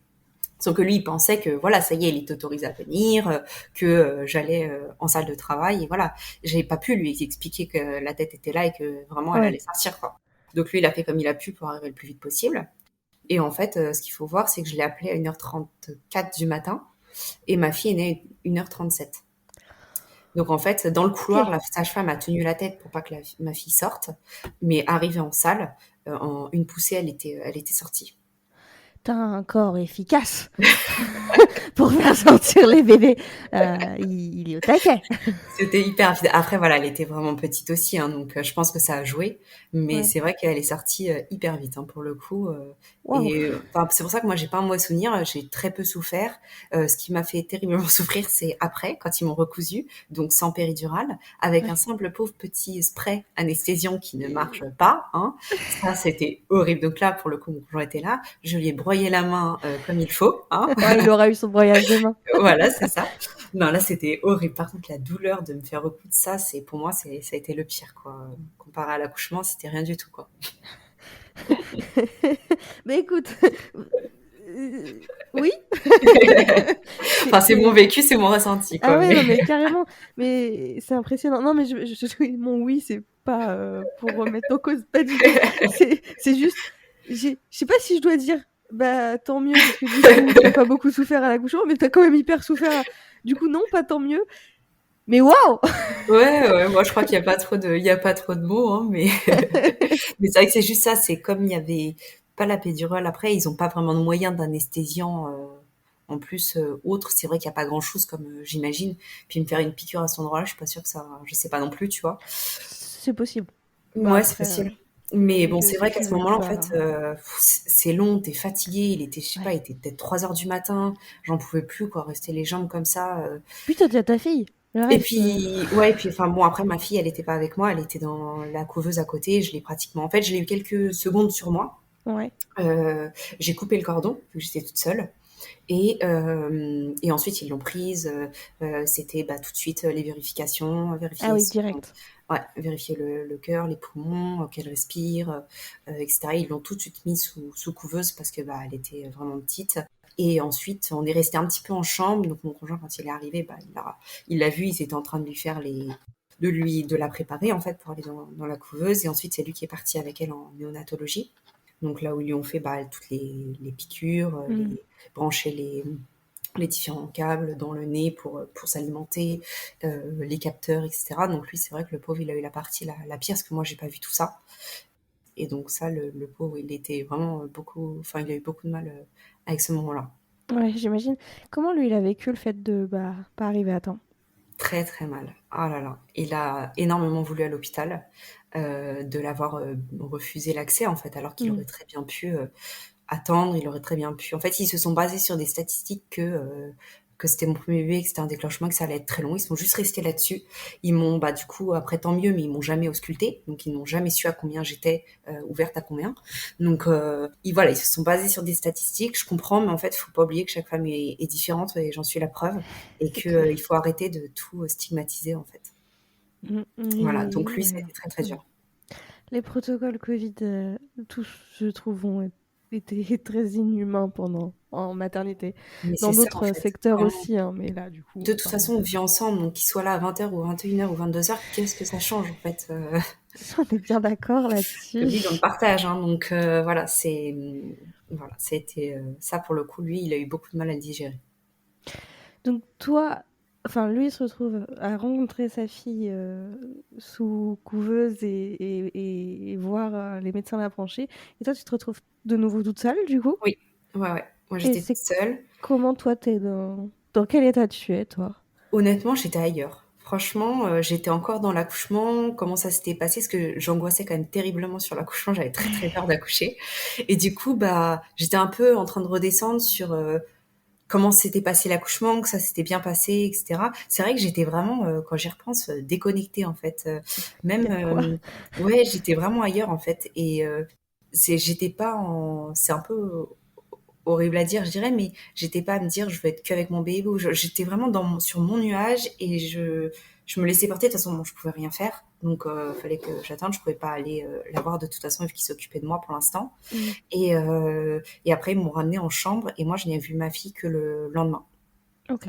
Speaker 2: Sauf que lui, il pensait que voilà, ça y est, il est autorisé à venir, que j'allais en salle de travail. Et voilà, j'ai pas pu lui expliquer que la tête était là et que vraiment elle
Speaker 3: Ouais.
Speaker 2: allait sortir, quoi. Donc lui, il a fait comme il a pu pour arriver le plus vite possible. Et en fait, ce qu'il faut voir, c'est que je l'ai appelé à 1h34 du matin et ma fille est née à 1h37. Donc en fait, dans le couloir,
Speaker 3: Ok.
Speaker 2: la sage-femme a tenu la tête pour pas que ma fille sorte, mais arrivée en salle, en une poussée, elle était sortie.
Speaker 3: T'as un corps efficace pour faire sortir les bébés. Il est au taquet.
Speaker 2: C'était hyper rapide. Après, voilà, elle était vraiment petite aussi, hein, donc je pense que ça a joué. Mais
Speaker 3: Ouais.
Speaker 2: c'est vrai qu'elle est sortie hyper vite, hein, pour le coup.
Speaker 3: Waouh.
Speaker 2: Et c'est pour ça que moi, j'ai pas un mauvais souvenir. J'ai très peu souffert. Ce qui m'a fait terriblement souffrir, c'est après, quand ils m'ont recousu, donc sans péridurale, avec un
Speaker 3: Ouais.
Speaker 2: simple pauvre petit spray anesthésiant qui ne marche pas. Hein. Ça, c'était horrible. Donc là, pour le coup, mon conjoint était là. Je lui ai broyé la main comme il faut. Hein.
Speaker 3: Ouais, il aura eu son broyage de main.
Speaker 2: Voilà, c'est ça. Non, là, c'était horrible. Par contre, la douleur de me faire recoudre ça, pour moi, ça a été le pire, quoi. Comparé à l'accouchement, c'était rien du tout, quoi.
Speaker 3: Mais écoute, oui.
Speaker 2: Enfin, c'est mon vécu, c'est mon ressenti,
Speaker 3: Ah
Speaker 2: quoi.
Speaker 3: ouais,
Speaker 2: Mais...
Speaker 3: non, mais carrément. Mais c'est impressionnant. Non, mais mon oui, c'est pas pour remettre en cause, pas du tout. C'est juste, je sais pas si je dois dire, tant mieux, parce que du coup, t'as pas beaucoup souffert à l'accouchement, mais t'as quand même hyper souffert. Du coup, non, pas tant mieux. Mais waouh!
Speaker 2: Ouais, moi, je crois qu'il y a pas trop de mots, hein, mais mais c'est vrai que c'est juste ça. C'est comme il y avait pas la péridurale. Après, ils ont pas vraiment de moyens d'anesthésiant. En plus, autre, c'est vrai qu'il y a pas grand chose comme j'imagine. Puis me faire une piqûre à cet endroit-là, je suis pas sûre que je sais pas non plus, tu vois.
Speaker 3: C'est possible.
Speaker 2: Ouais, c'est
Speaker 3: Après,
Speaker 2: possible. Mais
Speaker 3: j'imagine
Speaker 2: bon,
Speaker 3: que
Speaker 2: c'est
Speaker 3: si
Speaker 2: vrai qu'à
Speaker 3: tu
Speaker 2: ce
Speaker 3: veux
Speaker 2: moment-là, en
Speaker 3: pas.
Speaker 2: fait, c'est long, t'es fatigué. Il était, je sais pas,
Speaker 3: Ouais.
Speaker 2: il était peut-être 3 heures du matin. J'en pouvais plus, quoi, rester les jambes comme ça.
Speaker 3: Puis t'as déjà ta fille. Le
Speaker 2: Et
Speaker 3: reste.
Speaker 2: puis, ouais, et puis, enfin bon, après, ma fille, elle était pas avec moi. Elle était dans la couveuse à côté. En fait, je l'ai eu quelques secondes sur moi.
Speaker 3: Ouais.
Speaker 2: J'ai coupé le cordon, vu que j'étais toute seule. Et ensuite, ils l'ont prise. C'était tout de suite les vérifications,
Speaker 3: Ah oui, direct.
Speaker 2: vérifier le cœur, les poumons, qu'elle respire, etc. Ils l'ont tout de suite mis sous couveuse parce que elle était vraiment petite. Et ensuite, on est resté un petit peu en chambre. Donc, mon conjoint, quand il est arrivé, il l'a vu. Ils étaient en train de lui faire de la préparer, en fait, pour aller dans la couveuse. Et ensuite, c'est lui qui est parti avec elle en néonatologie. Donc, là où ils lui ont fait toutes les piqûres, brancher les différents câbles dans le nez pour s'alimenter, les capteurs, etc. Donc, lui, c'est vrai que le pauvre, il a eu la partie la pire, parce que moi, j'ai pas vu tout ça. Et donc ça, le pauvre, il était vraiment il a eu beaucoup de mal avec ce moment-là.
Speaker 3: Ouais, j'imagine. Comment lui, il a vécu le fait de pas arriver à temps?
Speaker 2: Très, très mal. Ah là là. Il a énormément voulu à l'hôpital, de l'avoir refusé l'accès, en fait, alors qu'il aurait très bien pu attendre, il aurait très bien pu. En fait, ils se sont basés sur des statistiques que c'était mon premier bébé, que c'était un déclenchement, que ça allait être très long. Ils sont juste restés là-dessus. Ils m'ont, du coup, après tant mieux, mais ils m'ont jamais ausculté. Donc, ils n'ont jamais su à combien j'étais, ouverte à combien. Donc, ils se sont basés sur des statistiques. Je comprends, mais en fait, faut pas oublier que chaque femme est différente et j'en suis la preuve. Et
Speaker 3: C'est
Speaker 2: que,
Speaker 3: clair.
Speaker 2: il faut arrêter de tout stigmatiser, en fait. Voilà. Donc, lui, ça a été très, très dur.
Speaker 3: Les protocoles Covid, tous, je trouve, ont été très inhumains en maternité.
Speaker 2: Mais
Speaker 3: Dans
Speaker 2: c'est ça, en
Speaker 3: d'autres
Speaker 2: fait.
Speaker 3: secteurs aussi, hein, mais là, du coup,
Speaker 2: De toute façon, on vit ensemble, donc qu'il soit là à 20h ou 21h ou 22h, qu'est-ce que ça change, en fait
Speaker 3: on est bien d'accord
Speaker 2: Le vide, on le
Speaker 3: là-dessus.
Speaker 2: partage, hein, donc voilà, c'était ça pour le coup, lui, il a eu beaucoup de mal à le digérer.
Speaker 3: Donc toi, enfin lui il se retrouve à rencontrer sa fille sous couveuse et voir les médecins la brancher. Et toi tu te retrouves de nouveau toute seule du coup?
Speaker 2: Oui, ouais. Moi,
Speaker 3: Et
Speaker 2: j'étais toute
Speaker 3: c'est
Speaker 2: seule.
Speaker 3: comment toi t'es dans quel état tu es toi?
Speaker 2: Honnêtement, j'étais ailleurs. Franchement, j'étais encore dans l'accouchement. Comment ça s'était passé? Parce que j'angoissais quand même terriblement sur l'accouchement. J'avais très, très peur d'accoucher. Et du coup, j'étais un peu en train de redescendre sur comment s'était passé l'accouchement, que ça s'était bien passé, etc. C'est vrai que j'étais vraiment, quand j'y repense, déconnectée, en fait. Même,
Speaker 3: Dire quoi?
Speaker 2: ouais, j'étais vraiment ailleurs, en fait. Et j'étais pas en... C'est un peu horrible à dire, je dirais, mais j'étais pas à me dire je vais être qu'avec mon bébé. J'étais vraiment sur mon nuage et je me laissais porter. De toute façon, bon, je pouvais rien faire. Donc, fallait que j'attende. Je pouvais pas aller la voir de toute façon, vu qu'il s'occupait de moi pour l'instant. Et après, ils m'ont ramenée en chambre et moi, je n'ai vu ma fille que le lendemain.
Speaker 3: Ok.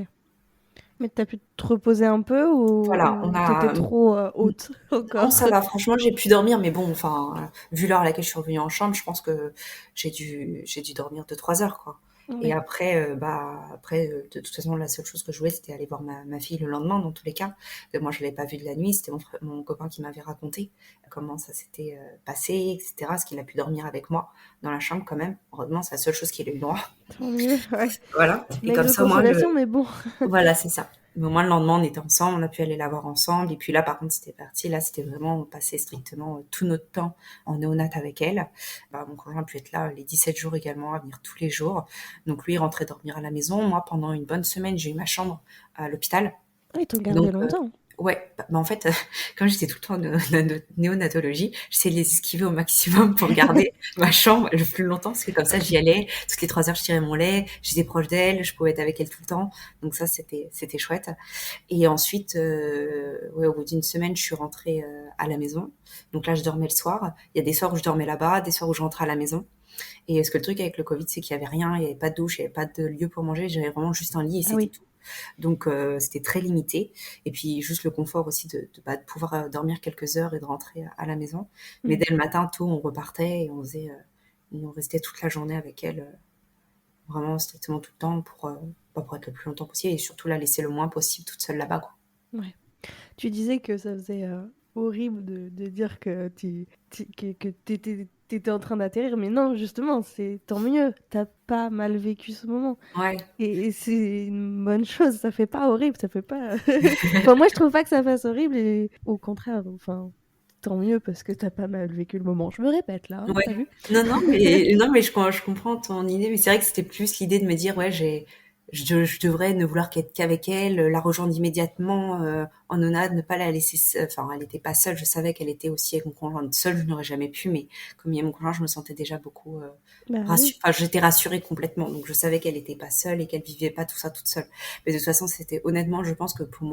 Speaker 3: Mais t'as pu te reposer un peu
Speaker 2: Voilà, on
Speaker 3: ou t'étais
Speaker 2: a...
Speaker 3: trop haute
Speaker 2: Non,
Speaker 3: encore?
Speaker 2: ça va, franchement, j'ai pu dormir, mais bon, enfin, vu l'heure à laquelle je suis revenue en chambre, je pense que j'ai dû dormir 2-3 heures, quoi. Et
Speaker 3: Ouais.
Speaker 2: après, de toute façon, la seule chose que je voulais, c'était aller voir ma fille le lendemain, dans tous les cas. Moi, je l'avais pas vue de la nuit, c'était mon copain qui m'avait raconté comment ça s'était passé, etc. Parce qu'il a pu dormir avec moi dans la chambre quand même. Heureusement, c'est la seule chose qu'il a eu le droit.
Speaker 3: Tant mieux, ouais.
Speaker 2: Voilà. Et
Speaker 3: Maigre
Speaker 2: comme
Speaker 3: de
Speaker 2: ça, moi,
Speaker 3: consolation, mais bon.
Speaker 2: voilà, c'est ça. Mais au moins, le lendemain, on était ensemble, on a pu aller la voir ensemble. Et puis là, par contre, c'était parti. Là, c'était vraiment passer strictement tout notre temps en néonat avec elle. Mon conjoint a pu être là les 17 jours également, à venir tous les jours. Donc lui, il rentrait dormir à la maison. Moi, pendant une bonne semaine, j'ai eu ma chambre à l'hôpital.
Speaker 3: Ils t'ont gardé
Speaker 2: Donc,
Speaker 3: longtemps.
Speaker 2: ouais, en fait, comme j'étais tout le temps en néonatologie, j'essayais de les esquiver au maximum pour garder ma chambre le plus longtemps, parce que comme ça, j'y allais. Toutes les 3 heures, je tirais mon lait, j'étais proche d'elle, je pouvais être avec elle tout le temps. Donc ça, c'était chouette. Et ensuite, ouais, au bout d'une semaine, je suis rentrée à la maison. Donc là, je dormais le soir. Il y a des soirs où je dormais là-bas, des soirs où je rentrais à la maison. Et ce que le truc avec le Covid, c'est qu'il y avait rien, il n'y avait pas de douche, il n'y avait pas de lieu pour manger. J'avais vraiment juste un lit et
Speaker 3: Ah
Speaker 2: c'était
Speaker 3: oui.
Speaker 2: tout. Donc c'était très limité. Et puis juste le confort aussi de pouvoir dormir quelques heures et de rentrer à la maison. Mais dès le matin, tôt, on repartait et on restait toute la journée avec elle, vraiment strictement tout le temps pour être le plus longtemps possible et surtout la laisser le moins possible toute seule là-bas, quoi.
Speaker 3: Ouais. Tu disais que ça faisait horrible de dire que t'étais en train d'atterrir, mais non, justement, c'est tant mieux. T'as pas mal vécu ce moment.
Speaker 2: Ouais.
Speaker 3: Et c'est une bonne chose, ça fait pas horrible, ça fait pas... Enfin, moi, je trouve pas que ça fasse horrible, et au contraire, enfin, tant mieux parce que t'as pas mal vécu le moment. Je me répète là, hein,
Speaker 2: Ouais.
Speaker 3: t'as vu?
Speaker 2: Non, non, mais, non, mais je comprends ton idée, mais c'est vrai que c'était plus l'idée de me dire, ouais, je devrais ne vouloir qu'être qu'avec elle, la rejoindre immédiatement en nonade, ne pas la laisser, enfin, elle n'était pas seule, je savais qu'elle était aussi avec mon conjoint. Seule, je n'aurais jamais pu, mais comme il y a mon conjoint, je me sentais déjà beaucoup
Speaker 3: Bah oui.
Speaker 2: enfin, j'étais rassurée complètement, donc je savais qu'elle n'était pas seule et qu'elle vivait pas tout ça toute seule. Mais de toute façon, c'était honnêtement, je pense que pour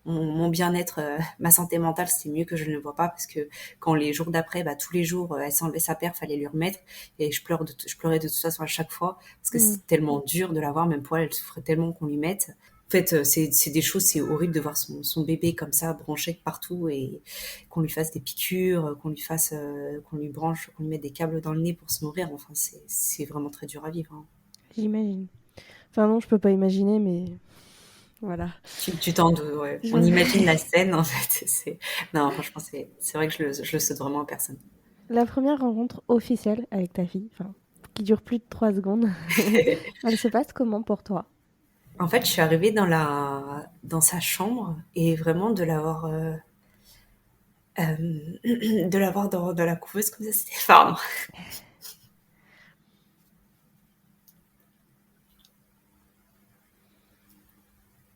Speaker 2: mon bien-être, ma santé mentale, c'était mieux que je ne le vois pas parce que quand les jours d'après, tous les jours, elle s'enlevait sa paire, fallait lui remettre et je pleurais de toute façon à chaque fois parce que
Speaker 3: Mm.
Speaker 2: c'est tellement dur de l'avoir, même pour elle, elle souffrait tellement qu'on lui mette. En fait, c'est des choses, c'est horrible de voir son bébé comme ça, branché partout et qu'on lui fasse des piqûres, qu'on lui branche, qu'on lui mette des câbles dans le nez pour se nourrir. Enfin, c'est vraiment très dur à vivre, hein.
Speaker 3: J'imagine. Enfin non, je peux pas imaginer, mais voilà.
Speaker 2: Tu t'en doutes, ouais.
Speaker 3: Je-
Speaker 2: On imagine la scène, en fait. Non, franchement, c'est vrai que je le souhaite vraiment à personne.
Speaker 3: La première rencontre officielle avec ta fille, enfin, qui dure plus de 3 secondes, elle se passe comment pour toi?
Speaker 2: En fait, je suis arrivée dans sa chambre et vraiment de l'avoir dans la couveuse comme ça, c'était pardon.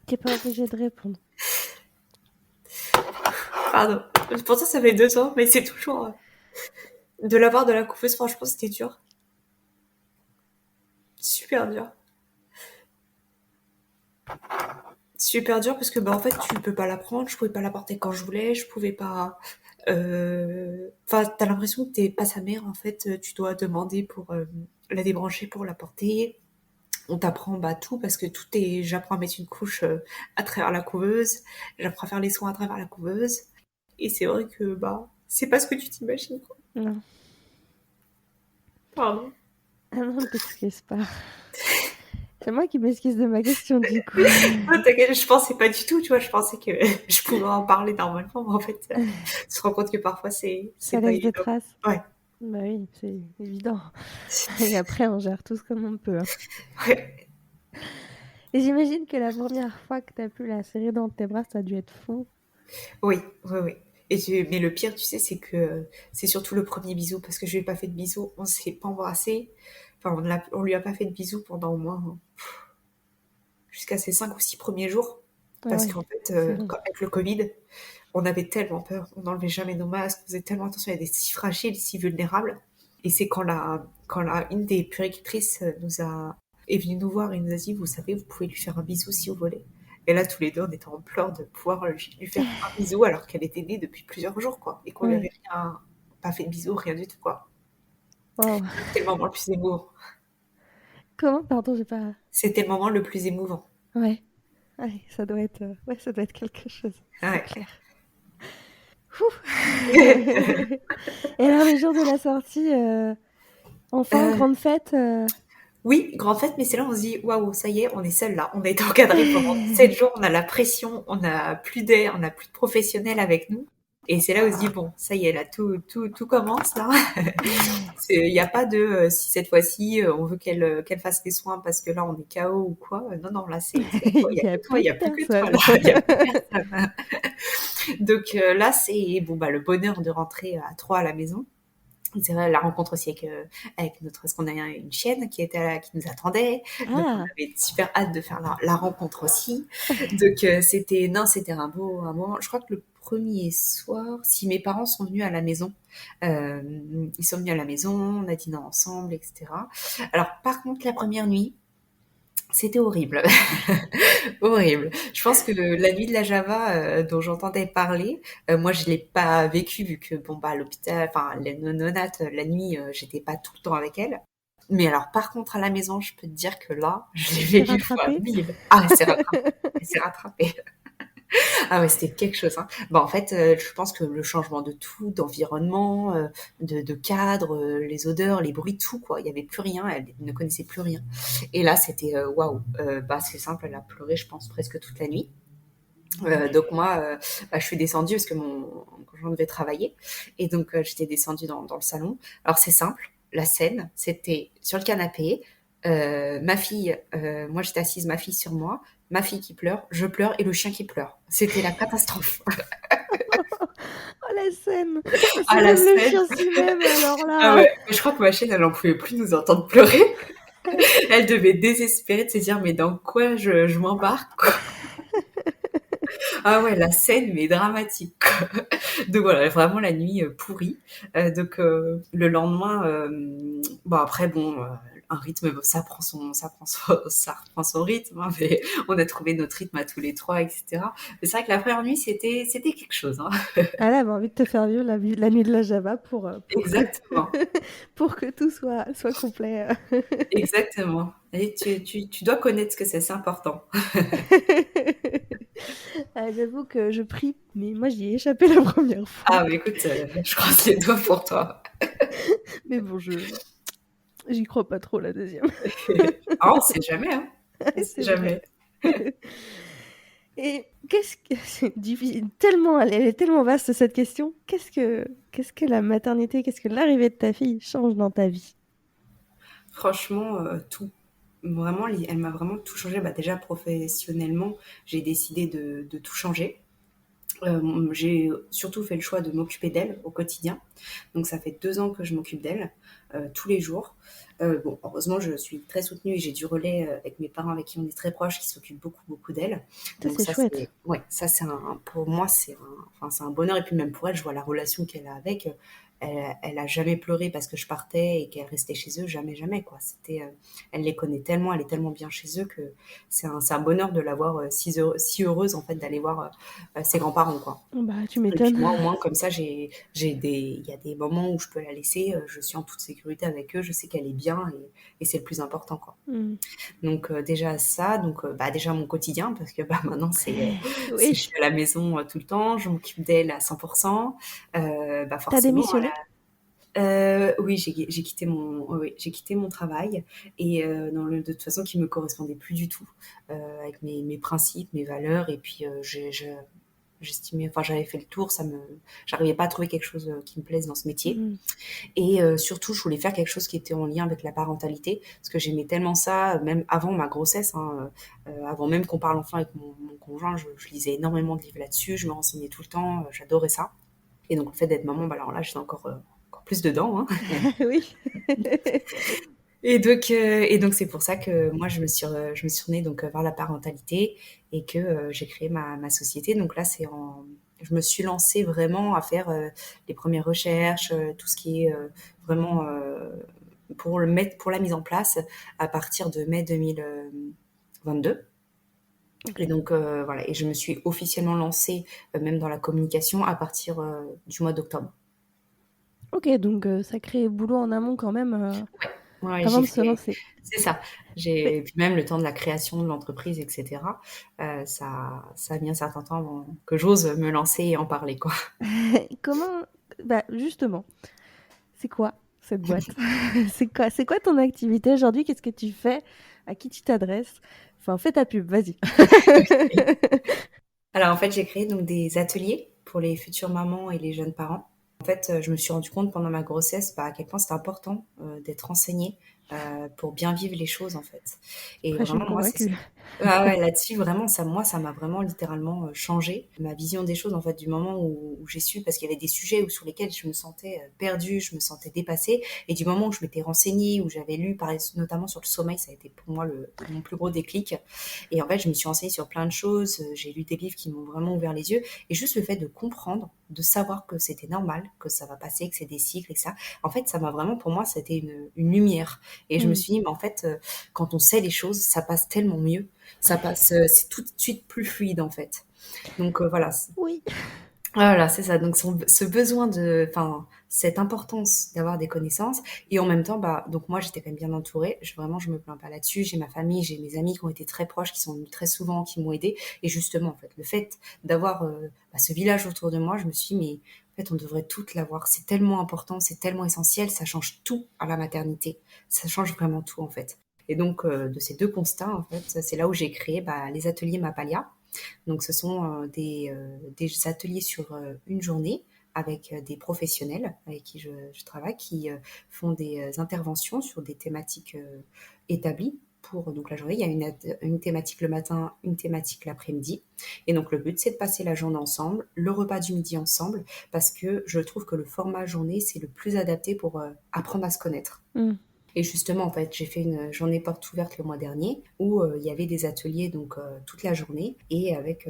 Speaker 3: T'es pas obligée de répondre.
Speaker 2: Pardon. Pourtant, ça fait 2 ans, mais c'est toujours de l'avoir dans la couveuse. Franchement, c'était dur, super dur, super dur parce que en fait, tu peux pas la prendre. Je pouvais pas la porter quand je voulais. Je pouvais pas. Enfin, t'as l'impression que t'es pas sa mère. En fait, tu dois demander pour la débrancher pour la porter. On t'apprend tout parce que j'apprends à mettre une couche à travers la couveuse, j'apprends à faire les soins à travers la couveuse. Et c'est vrai que c'est pas ce que tu t'imagines, quoi.
Speaker 3: Non.
Speaker 2: Pardon.
Speaker 3: Ah non, ne t'excuse pas. C'est moi qui m'excuse de ma question, du coup.
Speaker 2: Ah, t'inquiète, je pensais pas du tout, tu vois, je pensais que je pouvais en parler normalement, mais en fait, tu te rends compte que parfois c'est
Speaker 3: Ça
Speaker 2: pas
Speaker 3: laisse des
Speaker 2: évident.
Speaker 3: traces.
Speaker 2: Ouais.
Speaker 3: Bah oui, c'est évident. Et après, on gère tous comme on peut, hein.
Speaker 2: Ouais.
Speaker 3: Et j'imagine que la première fois que t'as pu la serrer dans tes bras, ça a dû être fou.
Speaker 2: Oui, oui, oui. Mais le pire, tu sais, c'est que c'est surtout le premier bisou, parce que je lui ai pas fait de bisou, on s'est pas embrassé. Enfin, on lui a pas fait de bisou pendant au moins jusqu'à ces 5 ou 6 premiers jours.
Speaker 3: Ah
Speaker 2: Parce
Speaker 3: oui,
Speaker 2: qu'en fait,
Speaker 3: c'est long.
Speaker 2: avec le Covid, on avait tellement peur, on n'enlevait jamais nos masques, on faisait tellement attention, elle était si fragile, si vulnérable. Et c'est une des puéricultrices est venue nous voir et nous a dit, vous savez, vous pouvez lui faire un bisou si vous voulez. Et là, tous les deux, on était en pleurs de pouvoir lui faire un bisou alors qu'elle était née depuis plusieurs jours, quoi. Et qu'on lui
Speaker 3: Ouais.
Speaker 2: avait pas fait de bisou, rien du tout, quoi.
Speaker 3: Wow.
Speaker 2: C'était le moment le plus émouvant.
Speaker 3: Comment? Pardon, j'ai pas.
Speaker 2: C'était le moment le plus émouvant.
Speaker 3: Ouais. Ouais, ça doit être, ouais, ça doit être quelque chose. C'est
Speaker 2: Ouais.
Speaker 3: clair. Et alors, le jour de la sortie, enfin,
Speaker 2: Euh,
Speaker 3: grande fête.
Speaker 2: Oui, grande fête, mais c'est là où on se dit, waouh, ça y est, on est seul là. On a été encadré pendant 7 jours, on a la pression, on n'a plus d'air, on n'a plus de professionnels avec nous. Et c'est là où on se dit, bon, ça y est, là, tout commence là. Il n'y a pas de si cette fois-ci on veut qu'elle fasse les soins parce que là on est KO ou quoi. Non, non, là c'est toi, il
Speaker 3: Il
Speaker 2: n'y a
Speaker 3: n'y a
Speaker 2: que toi,
Speaker 3: plus
Speaker 2: il n'y a plus que toi
Speaker 3: personne.
Speaker 2: là. Il n'y a plus personne. Donc là, c'est bon, le bonheur de rentrer à 3 à la maison. C'est vrai, la rencontre aussi parce qu'on a une chienne qui nous attendait, donc on
Speaker 3: Ah,
Speaker 2: avait super hâte de faire la rencontre aussi. Donc c'était un beau un moment. Je crois que le premier soir, si mes parents sont venus à la maison, euh, ils sont venus à la maison, on a dîné ensemble, etc. Alors par contre, la première nuit, c'était horrible. Horrible. Je pense que la nuit de la Java dont j'entendais parler, moi je l'ai pas vécu vu que à l'hôpital, enfin les nonates, la nuit, j'étais pas tout le temps avec elle. Mais alors par contre à la maison, je peux te dire que là, je l'ai
Speaker 3: t'es
Speaker 2: vécu fois
Speaker 3: rattrapée?
Speaker 2: 1000. Ah, elle s'est rattrapée. Elle s'est rattrapée. Ah ouais, c'était quelque chose, hein. En fait, je pense que le changement de tout, d'environnement, de cadre, les odeurs, les bruits, tout quoi. Il y avait plus rien, elle ne connaissait plus rien. Et là, c'était waouh. C'est simple, elle a pleuré, je pense, presque toute la nuit. Donc moi, je suis descendue parce que mon conjoint devait travailler. Et donc, j'étais descendue dans le salon. Alors, c'est simple. La scène, c'était sur le canapé. Ma fille, moi j'étais assise, ma fille sur moi, ma fille qui pleure, je pleure et le chien qui pleure. C'était la catastrophe.
Speaker 3: Oh, la scène! Si
Speaker 2: Ah, la
Speaker 3: même le
Speaker 2: scène.
Speaker 3: chien s'y met, mais alors
Speaker 2: Ah
Speaker 3: là.
Speaker 2: ouais, je crois que ma chienne, elle en pouvait plus nous entendre pleurer. Elle devait désespérer de se dire, mais dans quoi je m'embarque, quoi. Ah ouais, la scène, mais dramatique, quoi. Donc voilà, vraiment la nuit pourrie. Donc le lendemain, après, bon, un rythme, ça reprend son rythme, hein, mais on a trouvé notre rythme à tous les trois, etc. Mais c'est vrai que la première nuit, c'était quelque chose, hein.
Speaker 3: Ah là, elle a envie de te faire vivre la nuit de la Java
Speaker 2: Exactement,
Speaker 3: pour que tout soit complet.
Speaker 2: exactement. Et tu dois connaître ce que c'est important.
Speaker 3: Ah, j'avoue que je prie, mais moi j'y ai échappé la première fois.
Speaker 2: Ah, mais écoute, je croise les doigts pour toi.
Speaker 3: Mais bon, j'y crois pas trop la deuxième.
Speaker 2: Ah, on sait jamais, hein. On sait
Speaker 3: C'est vrai.
Speaker 2: jamais.
Speaker 3: Et qu'est-ce que c'est difficile, tellement, elle est tellement vaste cette question. Qu'est-ce que la maternité, qu'est-ce que l'arrivée de ta fille change dans ta vie?
Speaker 2: Franchement, tout. Vraiment, elle m'a vraiment tout changé. Bah, déjà, professionnellement, j'ai décidé de tout changer. J'ai surtout fait le choix de m'occuper d'elle au quotidien. Donc ça fait 2 ans que je m'occupe d'elle tous les jours. Bon, heureusement, je suis très soutenue et j'ai du relais avec mes parents avec qui on est très proches, qui s'occupent beaucoup, beaucoup d'elle.
Speaker 3: Ça,
Speaker 2: Donc
Speaker 3: c'est
Speaker 2: ça,
Speaker 3: chouette.
Speaker 2: ouais, ça pour moi, enfin, c'est un bonheur. Et puis même pour elle, je vois la relation qu'elle a avec. Elle a jamais pleuré parce que je partais et qu'elle restait chez eux, jamais, jamais quoi. Elle les connaît tellement, elle est tellement bien chez eux que c'est un bonheur de la voir si heureuse en fait d'aller voir ses grands-parents quoi.
Speaker 3: Bah, tu
Speaker 2: Et puis
Speaker 3: m'étonnes.
Speaker 2: moi, au moins, comme ça, il y a des moments où je peux la laisser, je suis en toute sécurité avec eux, je sais qu'elle est bien et c'est le plus important, quoi.
Speaker 3: Mm.
Speaker 2: Donc, déjà ça, donc, bah, déjà mon quotidien, parce que bah, maintenant, je
Speaker 3: Oui,
Speaker 2: suis à la maison tout le temps, je m'occupe d'elle à 100%. Bah,
Speaker 3: t'as
Speaker 2: forcément,
Speaker 3: démissionné?
Speaker 2: oui, j'ai quitté oui, j'ai quitté mon travail et de toute façon, qui me correspondait plus du tout avec mes principes, mes valeurs, et puis j'estimais, enfin j'avais fait le tour, j'arrivais pas à trouver quelque chose qui me plaise dans ce métier.
Speaker 3: Mm.
Speaker 2: Et surtout, je voulais faire quelque chose qui était en lien avec la parentalité, parce que j'aimais tellement ça, même avant ma grossesse, hein, avant même qu'on parle enfin avec mon conjoint, je lisais énormément de livres là-dessus, je me renseignais tout le temps, j'adorais ça. Et donc le fait d'être maman, bah alors là, j'étais encore plus dedans, hein.
Speaker 3: Oui.
Speaker 2: Et donc c'est pour ça que moi je me suis tournée donc vers la parentalité et que j'ai créé ma société. Donc là je me suis lancée vraiment à faire les premières recherches, tout ce qui est vraiment pour la mise en place à partir de mai 2022.
Speaker 3: Ok.
Speaker 2: Et donc voilà, et je me suis officiellement lancée même dans la communication à partir du mois d'octobre.
Speaker 3: Ok, donc sacré boulot en amont quand même
Speaker 2: Ouais,
Speaker 3: avant de se lancer.
Speaker 2: c'est ça.
Speaker 3: Mais
Speaker 2: Puis même le temps de la création de l'entreprise, etc. Ça a mis un certain temps avant que j'ose me lancer et en parler, quoi.
Speaker 3: comment... Bah justement, c'est quoi cette boîte? C'est quoi ton activité aujourd'hui? Qu'est-ce que tu fais? À qui tu t'adresses? Enfin, fais ta pub, vas-y.
Speaker 2: Alors en fait, j'ai créé donc des ateliers pour les futures mamans et les jeunes parents. En fait, je me suis rendu compte pendant ma grossesse bah, à quel point c'était important d'être renseignée pour bien vivre les choses en fait. Et
Speaker 3: Prêche une
Speaker 2: vraiment, moi,
Speaker 3: convaincue.
Speaker 2: ah ouais, là-dessus, vraiment, ça m'a vraiment littéralement changé ma vision des choses en fait du moment où j'ai su, parce qu'il y avait des sujets sur lesquels je me sentais perdue, je me sentais dépassée, et du moment où je m'étais renseignée, où j'avais lu, notamment sur le sommeil, ça a été pour moi mon plus gros déclic. Et en fait, je me suis renseignée sur plein de choses, j'ai lu des livres qui m'ont vraiment ouvert les yeux, et juste le fait de comprendre, de savoir que c'était normal, que ça va passer, que c'est des cycles et que ça, en fait, ça m'a vraiment, pour moi, c'était une lumière. Et je me
Speaker 3: Mm.
Speaker 2: suis dit, mais en fait, quand on sait les choses, ça passe tellement mieux, ça passe, c'est tout de suite plus fluide en fait. Donc voilà,
Speaker 3: Oui.
Speaker 2: voilà, c'est ça. Donc ce besoin enfin, cette importance d'avoir des connaissances, et en même temps, bah, donc moi j'étais quand même bien entourée. Vraiment, je me plains pas là-dessus. J'ai ma famille, j'ai mes amis qui ont été très proches, qui sont venus très souvent, qui m'ont aidée. Et justement, en fait, le fait d'avoir bah, ce village autour de moi, je me suis dit, mais en fait, on devrait toutes l'avoir. C'est tellement important, c'est tellement essentiel, ça change tout à la maternité. Ça change vraiment tout en fait. Et donc de ces deux constats, en fait, c'est là où j'ai créé bah, les ateliers Mapalia. Donc, ce sont des ateliers sur une journée avec des professionnels avec qui je travaille, qui font des interventions sur des thématiques établies. Pour donc la journée, il y a une thématique le matin, une thématique l'après-midi. Et donc le but, c'est de passer la journée ensemble, le repas du midi ensemble, parce que je trouve que le format journée, c'est le plus adapté pour apprendre à se connaître.
Speaker 3: Mm.
Speaker 2: Et justement, en fait, j'ai fait une journée porte ouverte le mois dernier où il y avait des ateliers donc toute la journée et avec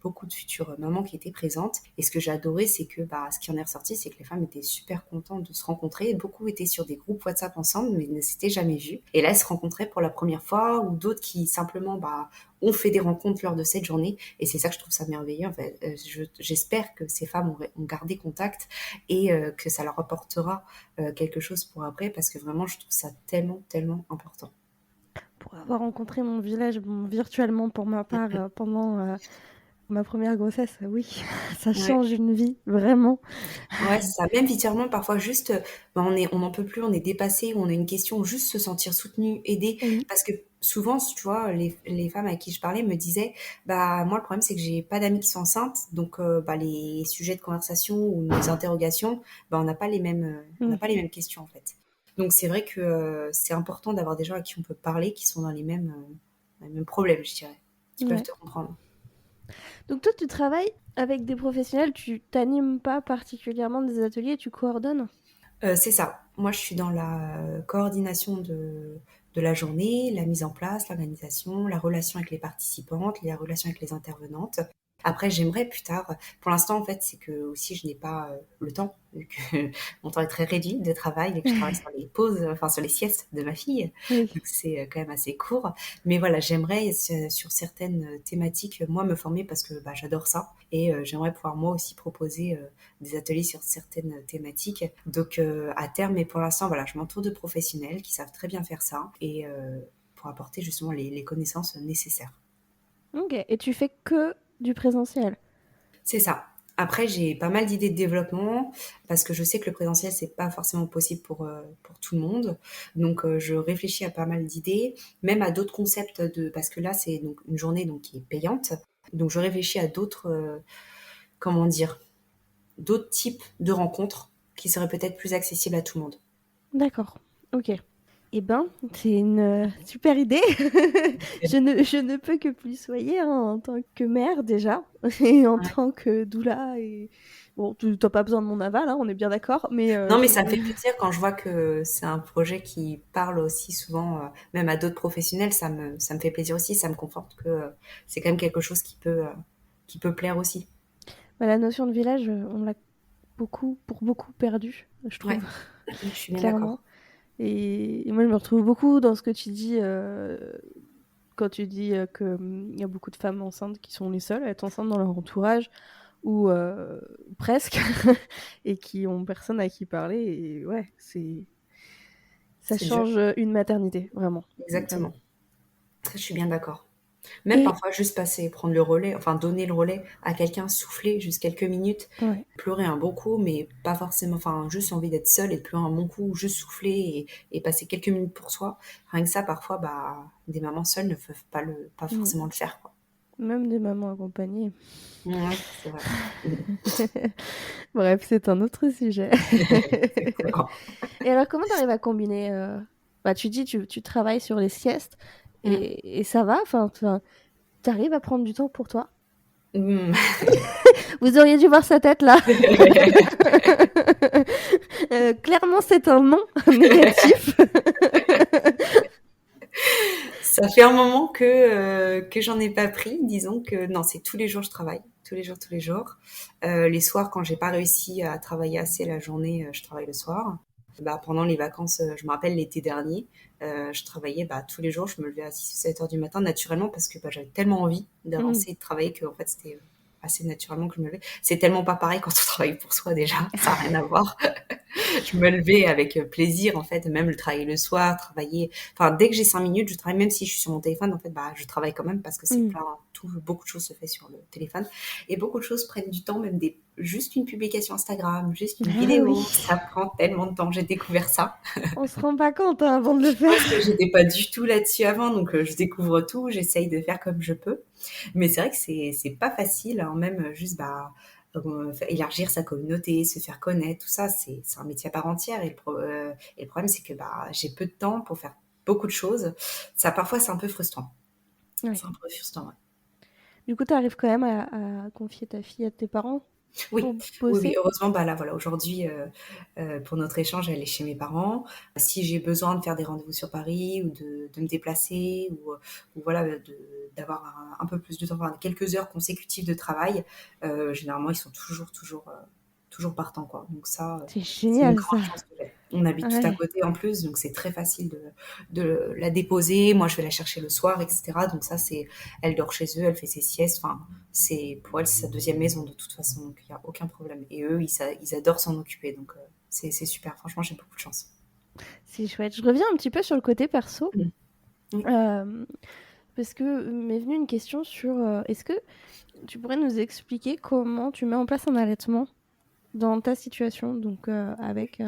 Speaker 2: beaucoup de futures mamans qui étaient présentes. Et ce que j'ai adoré, c'est que ce qui en est ressorti, c'est que les femmes étaient super contentes de se rencontrer. Beaucoup étaient sur des groupes WhatsApp ensemble, mais ne s'étaient jamais vues. Et là, elles se rencontraient pour la première fois, ou d'autres qui simplement ont fait des rencontres lors de cette journée. Et c'est ça que je trouve ça merveilleux. En fait, j'espère que ces femmes ont gardé contact et que ça leur apportera quelque chose pour après, parce que vraiment, je trouve ça tellement, tellement important.
Speaker 3: Pour avoir rencontré mon village virtuellement pour ma part pendant ma première grossesse, oui, ça
Speaker 2: Ouais.
Speaker 3: change une vie, vraiment.
Speaker 2: Ouais, c'est ça. Même virtuellement, parfois juste, on n'en peut plus, on est dépassé, ou on a une question, juste se sentir soutenu, aidé.
Speaker 3: Oui.
Speaker 2: Parce que souvent, tu vois, les femmes à qui je parlais me disaient, moi, le problème, c'est que j'ai pas d'amies qui sont enceintes, donc les sujets de conversation ou nos interrogations, on n'a pas les mêmes, on n'a pas les mêmes questions en fait. Donc c'est vrai que c'est important d'avoir des gens à qui on peut parler, qui sont dans les mêmes problèmes, je dirais, qui peuvent
Speaker 3: Ouais.
Speaker 2: te comprendre.
Speaker 3: Donc toi, tu travailles avec des professionnels, tu t'animes pas particulièrement des ateliers, tu coordonnes?
Speaker 2: C'est ça. Moi, je suis dans la coordination de la journée, la mise en place, l'organisation, la relation avec les participantes, la relation avec les intervenantes. Après, j'aimerais plus tard, pour l'instant, en fait, c'est que aussi je n'ai pas le temps, vu que mon temps est très réduit de travail et que je travaille sur les pauses, enfin sur les siestes de ma fille.
Speaker 3: Oui.
Speaker 2: Donc c'est quand même assez court. Mais voilà, j'aimerais sur certaines thématiques, moi, me former parce que j'adore ça. Et j'aimerais pouvoir moi aussi proposer des ateliers sur certaines thématiques. Donc à terme, mais pour l'instant, voilà, je m'entoure de professionnels qui savent très bien faire ça et pour apporter justement les connaissances nécessaires.
Speaker 3: Ok. Et tu fais que du présentiel?
Speaker 2: C'est ça. Après, j'ai pas mal d'idées de développement parce que je sais que le présentiel, c'est pas forcément possible pour tout le monde. Donc, je réfléchis à pas mal d'idées, même à d'autres concepts parce que là, c'est donc une journée donc qui est payante. Donc, je réfléchis à d'autres, comment dire, d'autres types de rencontres qui seraient peut-être plus accessibles à tout le monde.
Speaker 3: D'accord. Ok. Eh ben, c'est une super idée. Je ne peux que plus soyer en tant que mère déjà, et en
Speaker 2: Ouais.
Speaker 3: tant que doula. Et... Bon, tu n'as pas besoin de mon aval, hein, on est bien d'accord, mais
Speaker 2: Non, mais ça me fait plaisir quand je vois que c'est un projet qui parle aussi souvent, même à d'autres professionnels. Ça me fait plaisir aussi. Ça me conforte que c'est quand même quelque chose qui peut plaire aussi.
Speaker 3: la notion de village, on l'a pour beaucoup perdu, je
Speaker 2: Ouais,
Speaker 3: trouve,
Speaker 2: je suis bien
Speaker 3: clairement.
Speaker 2: d'accord.
Speaker 3: Et moi, je me retrouve beaucoup dans ce que tu dis quand tu dis qu'il y a beaucoup de femmes enceintes qui sont les seules à être enceintes dans leur entourage, ou presque, et qui ont personne à qui parler. Et ouais, ça
Speaker 2: C'est dur.
Speaker 3: change une maternité, vraiment.
Speaker 2: Exactement.
Speaker 3: Vraiment.
Speaker 2: Je suis bien d'accord. Même
Speaker 3: Et
Speaker 2: parfois, juste passer, prendre le relais, enfin donner le relais à quelqu'un, souffler juste quelques minutes,
Speaker 3: ouais.
Speaker 2: pleurer un bon coup, mais pas forcément, enfin juste envie d'être seule et de pleurer un bon coup, juste souffler et passer quelques minutes pour soi. Rien que ça, parfois, des mamans seules ne peuvent pas
Speaker 3: Mm.
Speaker 2: forcément le faire, quoi.
Speaker 3: Même des mamans accompagnées.
Speaker 2: Ouais, c'est vrai.
Speaker 3: Bref, c'est un autre sujet.
Speaker 2: Exactement.
Speaker 3: Et alors, comment tu arrives à combiner tu dis tu travailles sur les siestes
Speaker 2: Mm.
Speaker 3: et ça va, tu arrives à prendre du temps pour toi?
Speaker 2: Mm.
Speaker 3: Vous auriez dû voir sa tête là. Clairement, c'est un non négatif.
Speaker 2: Ça fait un moment que j'en ai pas pris. Disons que non, c'est tous les jours je travaille, tous les jours, tous les jours. Les soirs, quand j'ai pas réussi à travailler assez la journée, je travaille le soir. Pendant les vacances, je me rappelle l'été dernier, je travaillais tous les jours. Je me levais à 6 ou 7 heures du matin naturellement parce que j'avais tellement envie d'avancer et de travailler que en fait c'était assez naturellement que je me levais. C'est tellement pas pareil quand on travaille pour soi déjà, ça n'a rien à voir. Je me levais avec plaisir en fait, même le travailler le soir, travailler. Enfin, dès que j'ai 5 minutes, je travaille même si je suis sur mon téléphone. En fait, je travaille quand même parce que c'est beaucoup de choses se fait sur le téléphone et beaucoup de choses prennent du temps, même juste une publication Instagram, juste une
Speaker 3: Ah
Speaker 2: vidéo,
Speaker 3: oui,
Speaker 2: ça prend tellement de temps. J'ai découvert ça
Speaker 3: on se rend pas compte avant de le faire.
Speaker 2: parce que j'étais pas du tout là-dessus avant, donc je découvre tout, j'essaye de faire comme je peux. Mais c'est vrai que c'est pas facile, hein, même juste élargir sa communauté, se faire connaître, tout ça, c'est un métier à part entière. Et le problème, c'est que j'ai peu de temps pour faire beaucoup de choses. Ça, parfois, c'est un peu frustrant.
Speaker 3: Ouais.
Speaker 2: C'est un peu frustrant, ouais.
Speaker 3: Du coup, tu arrives quand même à confier ta fille à tes parents?
Speaker 2: Oui,
Speaker 3: pour
Speaker 2: oui, oui,
Speaker 3: bosser?
Speaker 2: heureusement, bah là, voilà, aujourd'hui, pour notre échange, elle est chez mes parents. Si j'ai besoin de faire des rendez-vous sur Paris ou de me déplacer ou voilà, d'avoir un peu plus de temps, enfin, quelques heures consécutives de travail, généralement, ils sont toujours partants, quoi. Donc ça,
Speaker 3: C'est
Speaker 2: c'est une
Speaker 3: génial ça.
Speaker 2: grande chance que j'ai. On habite tout à
Speaker 3: Ouais.
Speaker 2: côté en plus, donc c'est très facile de la déposer. Moi, je vais la chercher le soir, etc. Donc ça, elle dort chez eux, elle fait ses siestes. Enfin, pour elle, c'est sa deuxième maison de toute façon, donc il n'y a aucun problème. Et eux, ils adorent s'en occuper, donc c'est super. Franchement, j'ai beaucoup de chance.
Speaker 3: C'est chouette. Je reviens un petit peu sur le côté perso.
Speaker 2: Mm. Oui.
Speaker 3: Parce que m'est venue une question sur est-ce que tu pourrais nous expliquer comment tu mets en place un allaitement dans ta situation, donc avec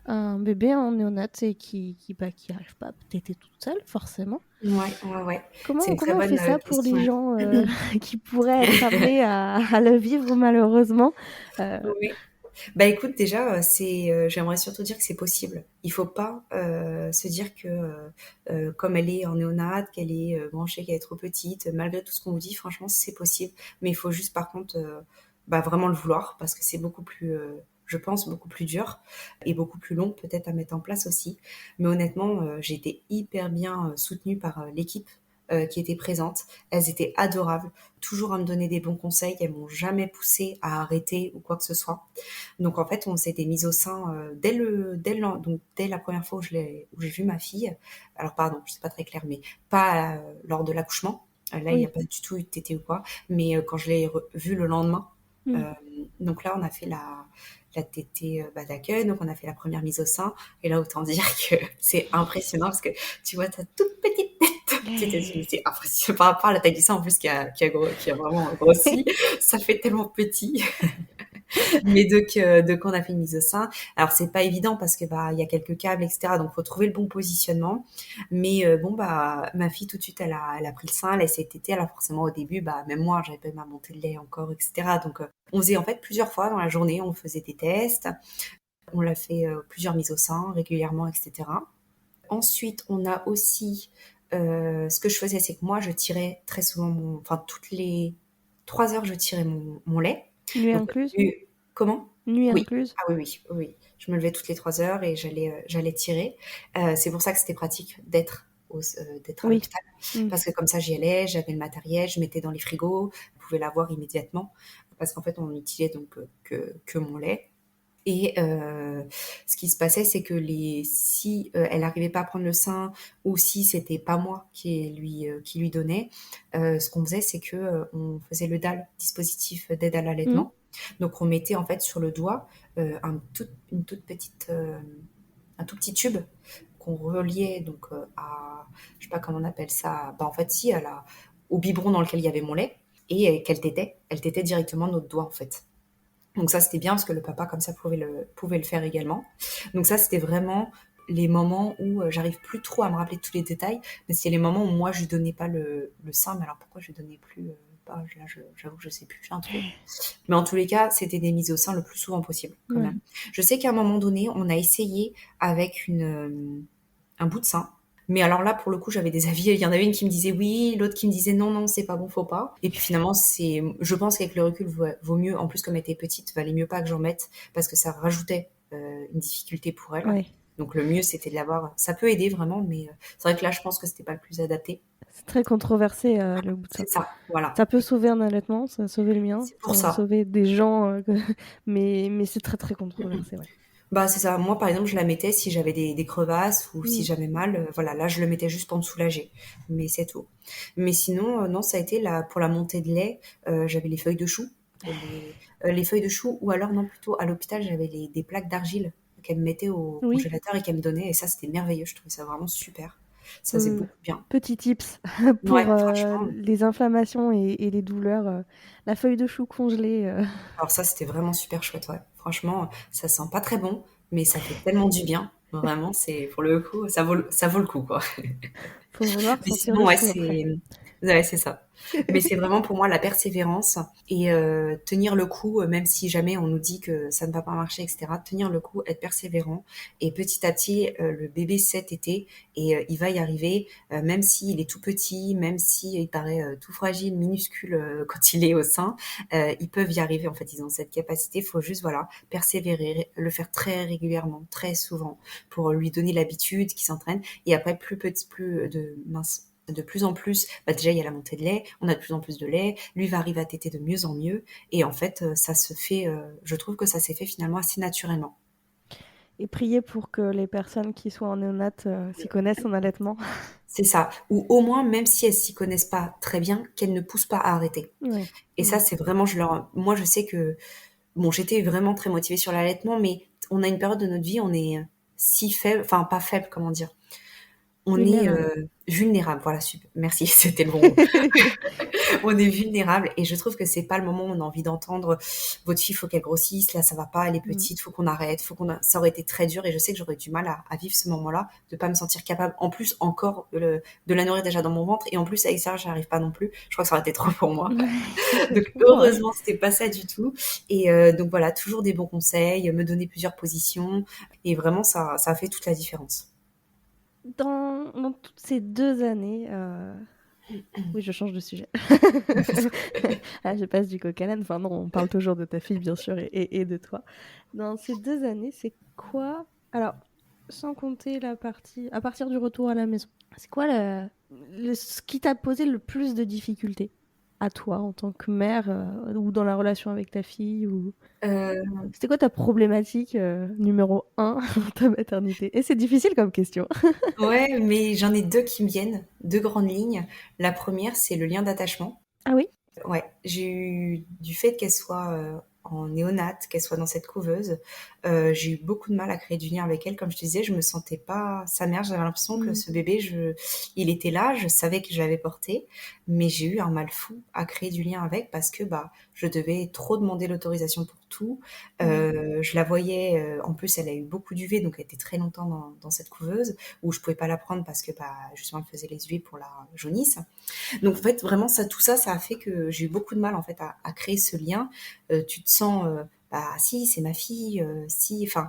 Speaker 3: un bébé en néonat et qui arrive pas à téter toute seule, forcément.
Speaker 2: Ouais, ouais, ouais. C'est
Speaker 3: Comment,
Speaker 2: une très
Speaker 3: comment on fait
Speaker 2: bonne
Speaker 3: ça pour les
Speaker 2: question.
Speaker 3: gens qui pourraient être amenés à le vivre malheureusement?
Speaker 2: Oui. Bah écoute, déjà, j'aimerais surtout dire que c'est possible. Il faut pas se dire que comme elle est en néonate, qu'elle est branchée, qu'elle est trop petite, malgré tout ce qu'on vous dit, franchement, c'est possible. Mais il faut juste, par contre, bah, vraiment le vouloir, parce que c'est beaucoup plus, je pense, beaucoup plus dur et beaucoup plus long peut-être à mettre en place aussi. Mais honnêtement, j'ai été hyper bien soutenue par l'équipe qui était présente. Elles étaient adorables, toujours à me donner des bons conseils. Elles m'ont jamais poussée à arrêter ou quoi que ce soit. Donc en fait, on s'était mis au sein donc dès la première fois où j'ai vu ma fille. Alors pardon, c'est pas très clair, mais pas lors de l'accouchement. Là, il n'y a
Speaker 3: Oui.
Speaker 2: pas du tout eu de tété ou quoi. Mais quand je l'ai vue le lendemain,
Speaker 3: Mm.
Speaker 2: donc là, on a fait la tétée d'accueil. Donc on a fait la première mise au sein. Et là, autant dire que c'est impressionnant parce que tu vois ta toute petite tête. C'est impressionnant par rapport à la taille du sein en plus qui a vraiment grossi. Ça fait tellement petit. Mais donc on a fait une mise au sein. Alors c'est pas évident parce que bah il y a quelques câbles, etc. Donc faut trouver le bon positionnement. Mais bon bah ma fille tout de suite elle a pris le sein, elle s'est tétée. Alors forcément au début bah même moi j'avais pas eu ma montée de lait encore, etc. Donc on faisait en fait plusieurs fois dans la journée, on faisait des tests. On l'a fait plusieurs mises au sein régulièrement, etc. Ensuite on a aussi ce que je faisais c'est que moi je tirais très souvent enfin toutes les 3 heures je tirais mon lait.
Speaker 3: Nuit
Speaker 2: Donc,
Speaker 3: incluse?
Speaker 2: comment?
Speaker 3: Nuit
Speaker 2: Oui.
Speaker 3: incluse?
Speaker 2: Ah oui, oui, oui, oui. Je me levais toutes les 3 heures et j'allais tirer. C'est pour ça que c'était pratique d'être à
Speaker 3: Oui.
Speaker 2: l'hôpital.
Speaker 3: Mm.
Speaker 2: Parce que comme ça, j'y allais, j'avais le matériel, je mettais dans les frigos, je pouvais l'avoir immédiatement. Parce qu'en fait, on n'utilisait donc que mon lait. Et ce qui se passait, c'est que si elle n'arrivait pas à prendre le sein ou si c'était pas moi qui lui donnais, ce qu'on faisait, c'est que on faisait le DAL, dispositif d'aide à
Speaker 3: Mm.
Speaker 2: l'allaitement. Donc on mettait en fait sur le doigt une toute petite, un tout petit tube qu'on reliait donc je sais pas comment on appelle ça, bah en fait si au biberon dans lequel il y avait mon lait et elle tétait directement notre doigt en fait. Donc ça, c'était bien parce que le papa, comme ça, pouvait le faire également. Donc ça, c'était vraiment les moments où j'arrive plus trop à me rappeler de tous les détails, mais c'est les moments où moi, je lui donnais pas le sein. Mais alors pourquoi je lui donnais plus pas, là, j'avoue que je sais plus, j'ai un trou. Mais en tous les cas, c'était des mises au sein le plus souvent possible, quand
Speaker 3: Ouais.
Speaker 2: même. Je sais qu'à un moment donné, on a essayé avec un bout de sein. Mais alors là, pour le coup, j'avais des avis. Il y en avait une qui me disait oui, l'autre qui me disait non, non, c'est pas bon, faut pas. Et puis finalement, je pense qu'avec le recul, vaut mieux, en plus comme elle était petite, valait mieux pas que j'en mette parce que ça rajoutait une difficulté pour elle.
Speaker 3: Ouais.
Speaker 2: Donc le mieux, c'était de l'avoir. Ça peut aider vraiment, mais c'est vrai que là, je pense que c'était pas le plus adapté.
Speaker 3: C'est très controversé le bout de sein.
Speaker 2: C'est ça, voilà.
Speaker 3: Ça peut sauver un allaitement, ça a sauvé le mien,
Speaker 2: C'est
Speaker 3: ça
Speaker 2: pour
Speaker 3: a
Speaker 2: ça.
Speaker 3: sauvé des gens, mais c'est très très controversé, ouais.
Speaker 2: Bah, c'est ça. Moi, par exemple, je la mettais si j'avais des crevasses ou si
Speaker 3: Mm.
Speaker 2: j'avais mal. Voilà, là, je le mettais juste pour me soulager. Mais c'est tout. Mais sinon, non, ça a été pour la montée de lait, j'avais les feuilles de chou. Les feuilles de chou, ou alors, non, plutôt à l'hôpital, j'avais des plaques d'argile qu'elle me mettait au
Speaker 3: Oui,
Speaker 2: congélateur et qu'elle me donnait. Et ça, c'était merveilleux. Je trouvais ça vraiment super. Ça faisait beaucoup de bien.
Speaker 3: petit tips
Speaker 2: Ouais,
Speaker 3: pour
Speaker 2: franchement.
Speaker 3: les inflammations et les douleurs. La feuille de chou congelée.
Speaker 2: Alors ça, c'était vraiment super chouette, ouais. Franchement, ça sent pas très bon, mais ça fait tellement du bien. Vraiment, pour le coup, ça vaut le coup, quoi.
Speaker 3: Faut vouloir
Speaker 2: Mais
Speaker 3: sentir
Speaker 2: sinon,
Speaker 3: le
Speaker 2: ouais,
Speaker 3: chou après.
Speaker 2: Ouais, c'est ça. Mais c'est vraiment pour moi la persévérance et tenir le coup, même si jamais on nous dit que ça ne va pas marcher, etc. Tenir le coup, être persévérant et petit à petit, le bébé sait téter et il va y arriver, même s'il est tout petit, même s'il paraît tout fragile, minuscule quand il est au sein, ils peuvent y arriver en fait. Ils ont cette capacité. Il faut juste voilà persévérer, le faire très régulièrement, très souvent, pour lui donner l'habitude, qu'il s'entraîne. Et après, de plus en plus, bah déjà il y a la montée de lait, on a de plus en plus de lait, lui va arriver à téter de mieux en mieux, et en fait ça se fait, je trouve que ça s'est fait finalement assez naturellement.
Speaker 3: Et prier pour que les personnes qui sont en néonate s'y connaissent en allaitement.
Speaker 2: C'est ça, ou au moins même si elles s'y connaissent pas très bien, qu'elles ne poussent pas à arrêter.
Speaker 3: Ouais.
Speaker 2: Et ça c'est vraiment, moi je sais que, bon j'étais vraiment très motivée sur l'allaitement, mais on a une période de notre vie, on est si faible, enfin pas faible, comment dire, on est
Speaker 3: Vulnérable.
Speaker 2: vulnérable, voilà, super, merci, c'était le bon mot. On est vulnérable et je trouve que c'est pas le moment où on a envie d'entendre votre fille, faut qu'elle grossisse, là ça va pas, elle est
Speaker 3: Mm.
Speaker 2: petite, faut qu'on arrête, ça aurait été très dur et je sais que j'aurais du mal à vivre ce moment-là, de pas me sentir capable, en plus encore de la nourrir déjà dans mon ventre et en plus à l'extérieur j'arrive pas non plus, je crois que ça aurait été trop pour moi.
Speaker 3: Ouais.
Speaker 2: Donc
Speaker 3: Je comprends, ouais.
Speaker 2: heureusement c'était pas ça du tout et donc voilà, toujours des bons conseils, me donner plusieurs positions et vraiment ça a fait toute la différence.
Speaker 3: Dans toutes ces 2 années, oui, je change de sujet. Ah, je passe du coq à l'âne. Enfin non, on parle toujours de ta fille, bien sûr, et de toi. Dans ces 2 années, c'est quoi... Alors, sans compter la partie... À partir du retour à la maison, c'est quoi ce qui t'a posé le plus de difficultés à toi, en tant que mère, ou dans la relation avec ta fille ou...
Speaker 2: Euh,
Speaker 3: C'était quoi ta problématique numéro 1 dans ta maternité? Et c'est difficile comme question.
Speaker 2: ouais, mais j'en ai deux qui me viennent, deux grandes lignes. La première, c'est le lien d'attachement.
Speaker 3: Ah oui?
Speaker 2: Ouais, j'ai eu du fait qu'elle soit en néonate, qu'elle soit dans cette couveuse, j'ai eu beaucoup de mal à créer du lien avec elle. Comme je te disais, je me sentais pas sa mère. J'avais l'impression que
Speaker 3: Mm.
Speaker 2: ce bébé, il était là, je savais que je l'avais porté, mais j'ai eu un mal fou à créer du lien avec parce que bah je devais trop demander l'autorisation pour tout.
Speaker 3: Mm.
Speaker 2: Je la voyais, en plus elle a eu beaucoup d'UV, donc elle était très longtemps dans cette couveuse où je pouvais pas la prendre parce que bah justement elle faisait les UV pour la jaunisse. Donc en fait, vraiment, tout ça, ça a fait que j'ai eu beaucoup de mal en fait à créer ce lien. Tu te sens, bah si, c'est ma fille, si, enfin,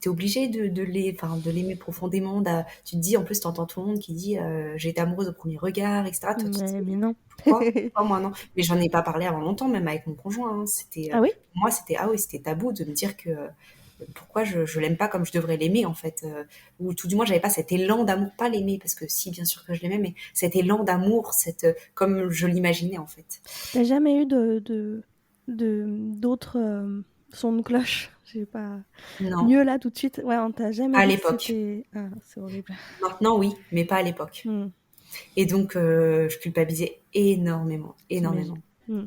Speaker 2: t'es obligé de l'aimer profondément. Tu te dis, en plus, t'entends tout le monde qui dit, j'ai été amoureuse au premier regard, etc. Toi, tu te dis,
Speaker 3: Mais non.
Speaker 2: pourquoi moi non? Mais j'en ai pas parlé avant longtemps, même avec mon conjoint. Hein.
Speaker 3: Ah oui?
Speaker 2: Pour moi, ah oui, c'était tabou de me dire que pourquoi je l'aime pas comme je devrais l'aimer en fait, ou tout du moins j'avais pas cet élan d'amour, pas l'aimer parce que si bien sûr que je l'aimais, mais cet élan d'amour, comme je l'imaginais en fait.
Speaker 3: T'as jamais eu d'autres sons de cloche? Je sais pas.
Speaker 2: Non,
Speaker 3: Mieux là tout de suite? Ouais, on t'a jamais
Speaker 2: à
Speaker 3: dit que
Speaker 2: l'époque.
Speaker 3: c'était. Ah, c'est horrible.
Speaker 2: Maintenant oui, mais pas à l'époque.
Speaker 3: Hmm,
Speaker 2: Et donc je culpabilisais énormément,
Speaker 3: j'imagine.
Speaker 2: énormément.
Speaker 3: Hmm.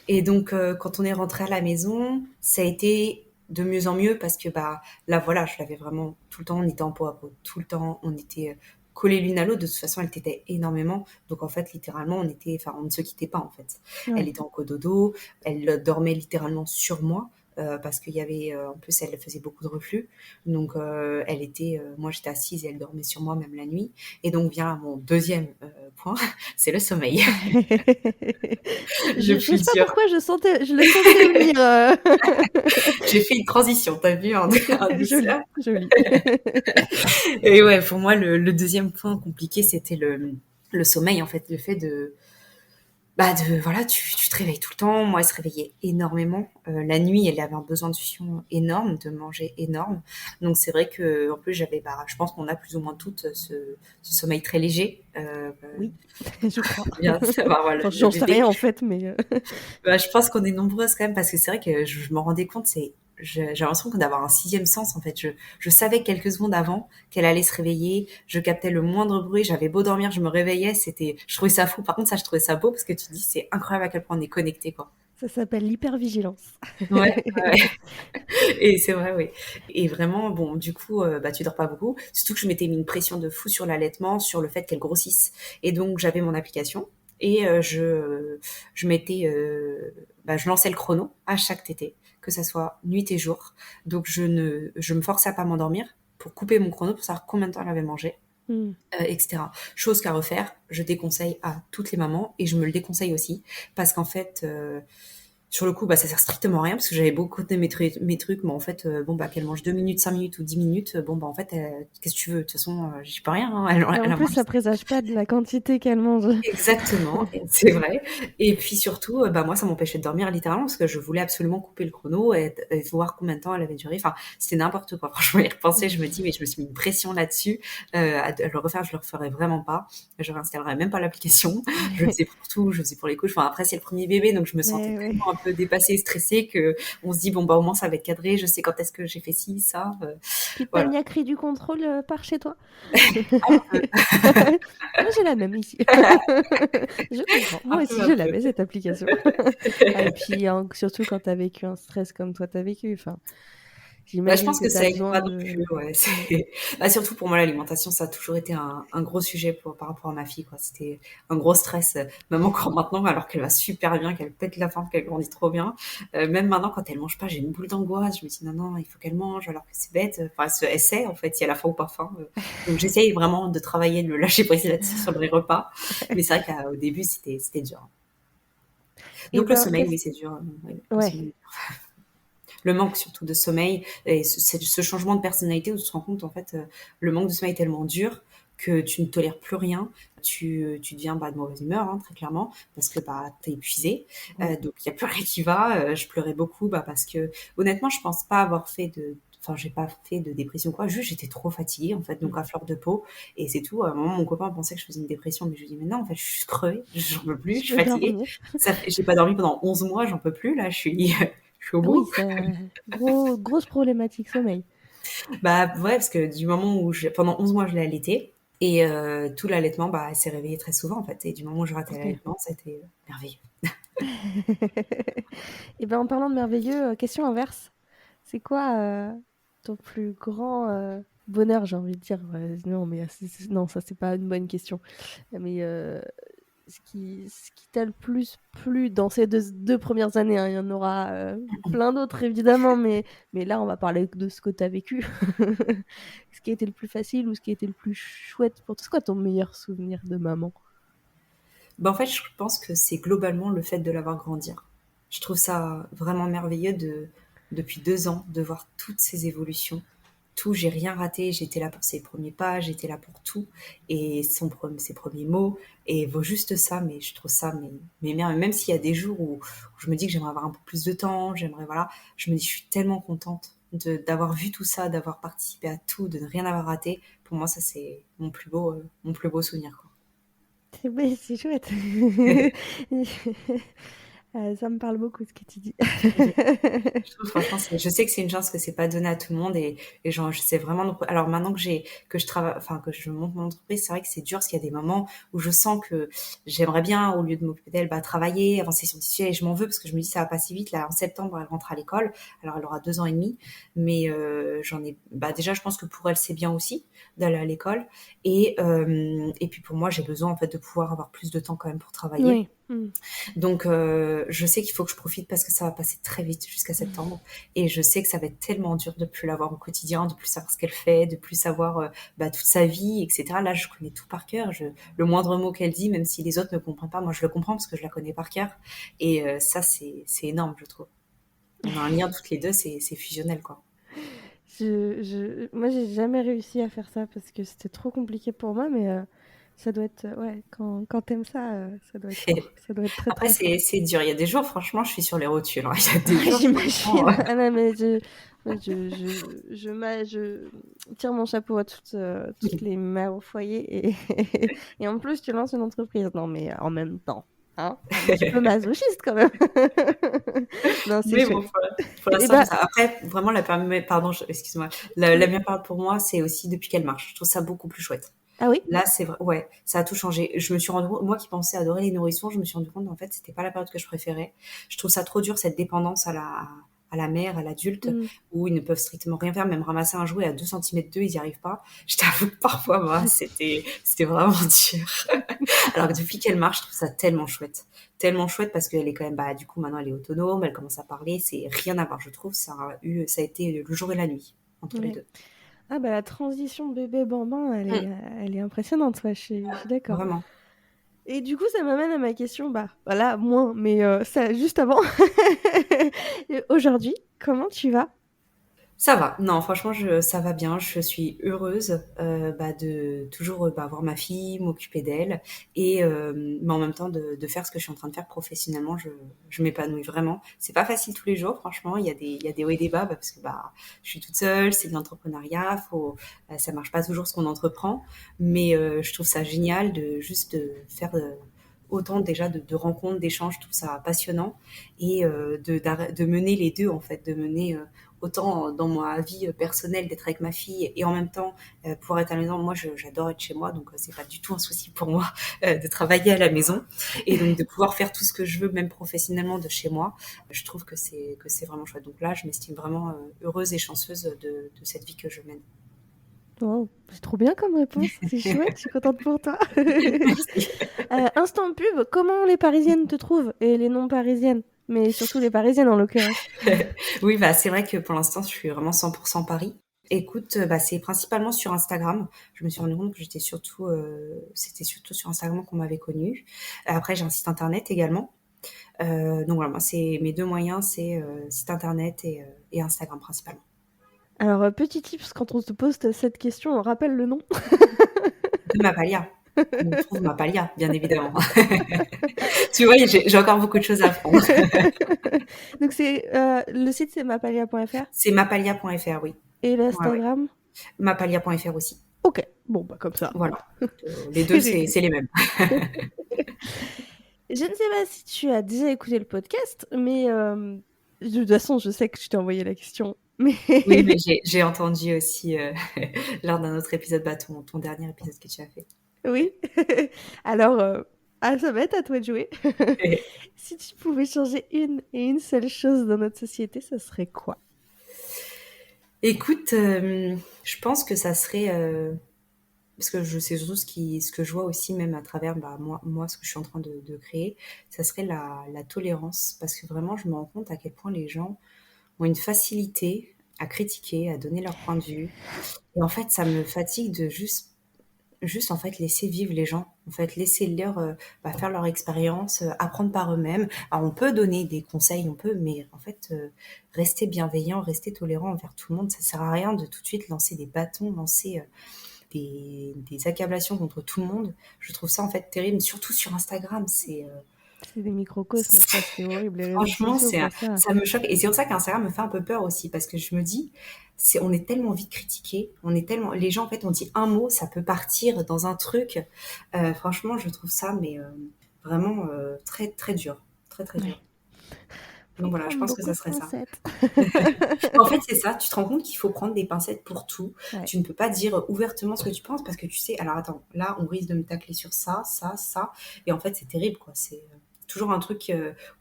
Speaker 2: Et donc quand on est rentré à la maison, ça a été de mieux en mieux parce que bah là voilà, je l'avais vraiment tout le temps, on était en peau à peau tout le temps, on était collés l'une à l'autre. De toute façon, elle t'était énormément. Donc en fait, littéralement, on ne se quittait pas en fait. Elle
Speaker 3: Ouais.
Speaker 2: était en cododo, elle dormait littéralement sur moi. Parce qu'il y avait, en plus, elle faisait beaucoup de reflux. Donc, moi, j'étais assise et elle dormait sur moi même la nuit. Et donc vient mon deuxième point, c'est le sommeil. Le
Speaker 3: Je sais
Speaker 2: plus
Speaker 3: pas
Speaker 2: dur.
Speaker 3: pourquoi je le sentais venir.
Speaker 2: J'ai fait une transition, t'as vu, en
Speaker 3: Joli,
Speaker 2: douceur.
Speaker 3: joli.
Speaker 2: Et ouais, pour moi, le deuxième point compliqué, c'était le sommeil, en fait, le fait voilà, tu te réveilles tout le temps. Moi, elle se réveillait énormément. La nuit, elle avait un besoin de succion énorme, de manger énorme. Donc, c'est vrai que, en plus, je pense qu'on a plus ou moins toutes ce sommeil très léger.
Speaker 3: Oui, je crois.
Speaker 2: Bien, bah, voilà,
Speaker 3: Enfin,
Speaker 2: le
Speaker 3: j'en sais
Speaker 2: bébé.
Speaker 3: rien en fait, mais.
Speaker 2: Bah, je pense qu'on est nombreuses quand même parce que c'est vrai que je m'en rendais compte, j'ai l'impression d'avoir un sixième sens en fait. Je savais quelques secondes avant qu'elle allait se réveiller, je captais le moindre bruit, j'avais beau dormir, je me réveillais, je trouvais ça fou. Par contre, ça, je trouvais ça beau parce que tu te dis, c'est incroyable à quel point on est connecté, quoi.
Speaker 3: Ça s'appelle l'hypervigilance.
Speaker 2: Ouais, ouais. Et c'est vrai, oui. Et vraiment, bon, du coup, bah, tu dors pas beaucoup. Surtout que je m'étais mis une pression de fou sur l'allaitement, sur le fait qu'elle grossisse. Et donc, j'avais mon application et je mettais, bah, je lançais le chrono à chaque tétée, que ça soit nuit et jour. Donc, je me forçais à pas m'endormir pour couper mon chrono pour savoir combien de temps elle avait mangé. etc. Chose qu'à refaire, je déconseille à toutes les mamans et je me le déconseille aussi parce qu'en fait, sur le coup, ça sert strictement à rien parce que j'avais beaucoup de mes trucs, mais en fait, qu'elle mange 2 minutes, 5 minutes ou 10 minutes, en fait, qu'est-ce que tu veux? De toute façon, j'y peux rien, hein.
Speaker 3: Et en
Speaker 2: Elle a
Speaker 3: plus,
Speaker 2: mangé.
Speaker 3: ça présage pas de la quantité qu'elle mange.
Speaker 2: Exactement, c'est vrai. Et puis surtout, moi, ça m'empêchait de dormir littéralement parce que je voulais absolument couper le chrono et voir combien de temps elle avait duré. Enfin, c'était n'importe quoi. Franchement, y repenser, je me dis, mais je me suis mis une pression là-dessus. À le refaire, je le referais vraiment pas. Je réinstallerais même pas l'application. Je le faisais pour tout, je le faisais pour les couches. Enfin, après, c'est le premier bébé, donc je me sentais
Speaker 3: Ouais.
Speaker 2: tellement un peu dépassée et stressée que on se dit, au moins, ça va être cadré. Je sais quand est-ce que j'ai fait ci, ça.
Speaker 3: Petite
Speaker 2: Voilà.
Speaker 3: maniaquerie du contrôle par chez toi.
Speaker 2: Un peu.
Speaker 3: Moi, j'ai la même ici. Je comprends. Moi aussi, je l'avais, cette application. Et puis, surtout quand t'as vécu un stress comme toi, t'as vécu. Enfin,
Speaker 2: je
Speaker 3: j'imagine
Speaker 2: pense que
Speaker 3: t'as
Speaker 2: ça aide
Speaker 3: besoin
Speaker 2: pas non
Speaker 3: de...
Speaker 2: plus, ouais. Surtout pour moi, l'alimentation, ça a toujours été un gros sujet par rapport à ma fille, quoi. C'était un gros stress, même encore maintenant, alors qu'elle va super bien, qu'elle pète la forme, qu'elle grandit trop bien. Même maintenant, quand elle mange pas, j'ai une boule d'angoisse. Je me dis, non, il faut qu'elle mange, alors que c'est bête. Enfin, elle sait, en fait, si elle a faim ou pas faim. Donc, j'essaye vraiment de travailler, de le lâcher prise là-dessus sur les repas. Mais c'est vrai qu'au début, c'était dur. Donc, le sommeil, oui, c'est dur.
Speaker 3: Ouais.
Speaker 2: Le manque surtout de sommeil et ce changement de personnalité où tu te rends compte en fait le manque de sommeil est tellement dur que tu ne tolères plus rien, tu deviens de mauvaise humeur, hein, très clairement, parce que t'es épuisé, donc il y a plus rien qui va. Je pleurais beaucoup parce que honnêtement je pense pas avoir j'ai pas fait de dépression quoi, juste j'étais trop fatiguée en fait, donc à fleur de peau et c'est tout. À un moment mon copain pensait que je faisais une dépression, mais je lui dis mais non en fait je suis crevée, j'en peux plus, je suis fatiguée. J'ai pas dormi pendant 11 mois, j'en peux plus là, je suis au bout.
Speaker 3: Oui, grosse problématique sommeil.
Speaker 2: Ouais, parce que du moment où pendant 11 mois, je l'ai allaité. Et tout l'allaitement, elle s'est réveillée très souvent, en fait. Et du moment où je ratais l'allaitement, ça a été merveilleux.
Speaker 3: Et en parlant de merveilleux, question inverse. C'est quoi ton plus grand bonheur, j'ai envie de dire? Non, mais non, ça, c'est pas une bonne question. Mais ce qui t'a le plus plu dans ces deux premières années, hein, il y en aura plein d'autres, évidemment, mais là, on va parler de ce que tu as vécu. Ce qui a été le plus facile ou ce qui a été le plus chouette pour toi. C'est quoi ton meilleur souvenir de maman?
Speaker 2: En fait, je pense que c'est globalement le fait de l'avoir grandir. Je trouve ça vraiment merveilleux depuis 2 ans, de voir toutes ces évolutions. Tout, j'ai rien raté, j'étais là pour ses premiers pas, j'étais là pour tout, et ses premiers mots, et vaut juste ça, mais je trouve ça, mais même s'il y a des jours où je me dis que j'aimerais avoir un peu plus de temps, voilà, je me dis, je suis tellement contente d'avoir vu tout ça, d'avoir participé à tout, de ne rien avoir raté. Pour moi, ça, c'est mon plus beau souvenir, quoi.
Speaker 3: C'est chouette. Ça me parle beaucoup ce que tu dis.
Speaker 2: Franchement, je sais que c'est une chance que c'est pas donné à tout le monde et genre, je sais vraiment. Alors maintenant que je travaille, enfin que je monte mon entreprise, c'est vrai que c'est dur parce qu'il y a des moments où je sens que j'aimerais bien, au lieu de m'occuper d'elle, travailler, avancer sur le sujet et je m'en veux parce que je me dis ça va pas si vite. Là, en septembre, elle rentre à l'école. Alors elle aura 2 ans et demi, mais j'en ai. Déjà, je pense que pour elle, c'est bien aussi d'aller à l'école et puis pour moi, j'ai besoin en fait de pouvoir avoir plus de temps quand même pour travailler.
Speaker 3: Oui.
Speaker 2: Donc, je sais qu'il faut que je profite parce que ça va passer très vite jusqu'à septembre. Et je sais que ça va être tellement dur de plus l'avoir au quotidien, de plus savoir ce qu'elle fait, de plus savoir toute sa vie, etc. Là, je connais tout par cœur. Le moindre mot qu'elle dit, même si les autres ne comprennent pas, moi, je le comprends parce que je la connais par cœur. Et ça, c'est énorme, je trouve. On a un lien toutes les deux, c'est fusionnel, quoi.
Speaker 3: Moi, j'ai jamais réussi à faire ça parce que c'était trop compliqué pour moi, mais ça doit être, quand t'aimes ça, ça doit être fort. Ça doit être très,
Speaker 2: Après,
Speaker 3: très fort.
Speaker 2: c'est dur. Il y a des jours, franchement, je suis sur les rotules, hein. Il y a des jours,
Speaker 3: J'imagine. Ah non, mais je tire mon chapeau à toutes les mères au foyer et en plus, tu lances une entreprise. Non, mais en même temps. Hein, un petit peu masochiste quand même. Non, c'est
Speaker 2: Mais
Speaker 3: chouette.
Speaker 2: bon, pour l'instant, ça. Après, vraiment, excuse-moi, la meilleure période pour moi, c'est aussi depuis qu'elle marche. Je trouve ça beaucoup plus chouette.
Speaker 3: Ah oui?
Speaker 2: Là, c'est vrai, ouais, ça a tout changé. Je me suis rendu compte, moi qui pensais adorer les nourrissons, je me suis rendu compte, en fait, c'était pas la période que je préférais. Je trouve ça trop dur, cette dépendance à la mère, à l'adulte, où ils ne peuvent strictement rien faire, même ramasser un jouet à 2 cm d'eux, ils y arrivent pas. Je t'avoue que parfois, moi, c'était vraiment dur. Alors que depuis qu'elle marche, je trouve ça tellement chouette. Tellement chouette parce qu'elle est quand même, du coup, maintenant, elle est autonome, elle commence à parler, c'est rien à voir, je trouve. Ça a été le jour et la nuit entre les deux.
Speaker 3: Ah bah la transition bébé bambin,
Speaker 2: Mm,
Speaker 3: elle est impressionnante, ouais, je suis d'accord.
Speaker 2: vraiment.
Speaker 3: Et du coup, ça m'amène à ma question, bah voilà, moins, mais ça juste avant. Et aujourd'hui, comment tu vas?
Speaker 2: Ça va. Non, franchement, ça va bien. Je suis heureuse de toujours avoir ma fille, m'occuper d'elle, mais en même temps de faire ce que je suis en train de faire professionnellement. Je m'épanouis vraiment. C'est pas facile tous les jours, franchement. Il y a des hauts et des bas parce que je suis toute seule, c'est de l'entrepreneuriat, ça marche pas toujours ce qu'on entreprend, mais je trouve ça génial de faire autant déjà de rencontres, d'échanges, tout ça passionnant, et de mener les deux en fait, de mener autant dans ma vie personnelle d'être avec ma fille et en même temps pouvoir être à la maison. Moi, j'adore être chez moi, donc c'est pas du tout un souci pour moi de travailler à la maison et donc de pouvoir faire tout ce que je veux, même professionnellement de chez moi. Je trouve que c'est vraiment chouette. Donc là, je m'estime vraiment heureuse et chanceuse de cette vie que je mène.
Speaker 3: Wow, c'est trop bien comme réponse, c'est chouette, je suis contente pour toi.
Speaker 2: Merci.
Speaker 3: Instant pub, comment les Parisiennes te trouvent et les non-parisiennes, mais surtout les Parisiennes en l'occurrence.
Speaker 2: Oui, c'est vrai que pour l'instant, je suis vraiment 100% Paris. Écoute, c'est principalement sur Instagram. Je me suis rendu compte que c'était surtout sur Instagram qu'on m'avait connue. Après, j'ai un site internet également. Donc voilà, moi, c'est mes deux moyens, c'est site internet et Instagram principalement.
Speaker 3: Alors, petit tips, quand on te pose cette question, on rappelle le nom.
Speaker 2: De Mapalia. On trouve Mapalia, bien évidemment. Tu vois, j'ai encore beaucoup de choses à apprendre.
Speaker 3: Donc, le site, c'est mapalia.fr
Speaker 2: C'est mapalia.fr, oui.
Speaker 3: et
Speaker 2: Ouais, ouais.
Speaker 3: l'Instagram.
Speaker 2: Mapalia.fr aussi.
Speaker 3: Ok, bon, bah comme ça.
Speaker 2: Voilà. Les deux, c'est les mêmes.
Speaker 3: Je ne sais pas si tu as déjà écouté le podcast, mais de toute façon, je sais que je t'ai envoyé la question. Mais
Speaker 2: Oui, mais j'ai entendu aussi lors d'un autre épisode, ton dernier épisode que tu as fait.
Speaker 3: oui. Alors, ça va être à toi de jouer. Si tu pouvais changer une seule chose dans notre société, ça serait quoi?
Speaker 2: Écoute, je pense que ça serait parce que je sais surtout ce que je vois aussi même à travers moi ce que je suis en train de créer, ça serait la tolérance parce que vraiment je me rends compte à quel point les gens ont une facilité à critiquer, à donner leur point de vue et en fait ça me fatigue de juste en fait laisser vivre les gens, en fait laisser leur faire leur expérience, apprendre par eux-mêmes. Alors on peut donner des conseils, mais en fait rester bienveillant, rester tolérant envers tout le monde, ça sert à rien de tout de suite lancer des bâtons, lancer des accablations contre tout le monde. Je trouve ça en fait terrible, surtout sur Instagram.
Speaker 3: C'est des microcosmes, ça, c'est horrible. Les réseaux
Speaker 2: Franchement,
Speaker 3: sociaux pour ça.
Speaker 2: ça me choque. Et c'est pour ça qu'Instagram me fait un peu peur aussi, parce que je me dis, on est tellement vite critiqué, les gens en fait, on dit un mot, ça peut partir dans un truc. Franchement, je trouve ça, mais vraiment très très dur, très très dur.
Speaker 3: Faut
Speaker 2: Donc voilà, je
Speaker 3: prendre
Speaker 2: pense que
Speaker 3: beaucoup
Speaker 2: ça
Speaker 3: de
Speaker 2: serait ça.
Speaker 3: pincettes.
Speaker 2: En fait, c'est ça. Tu te rends compte qu'il faut prendre des pincettes pour tout.
Speaker 3: Ouais.
Speaker 2: Tu ne peux pas dire ouvertement ce que tu penses parce que tu sais, alors attends, là, on risque de me tacler sur ça, ça, ça. Et en fait, c'est terrible, quoi. C'est toujours un truc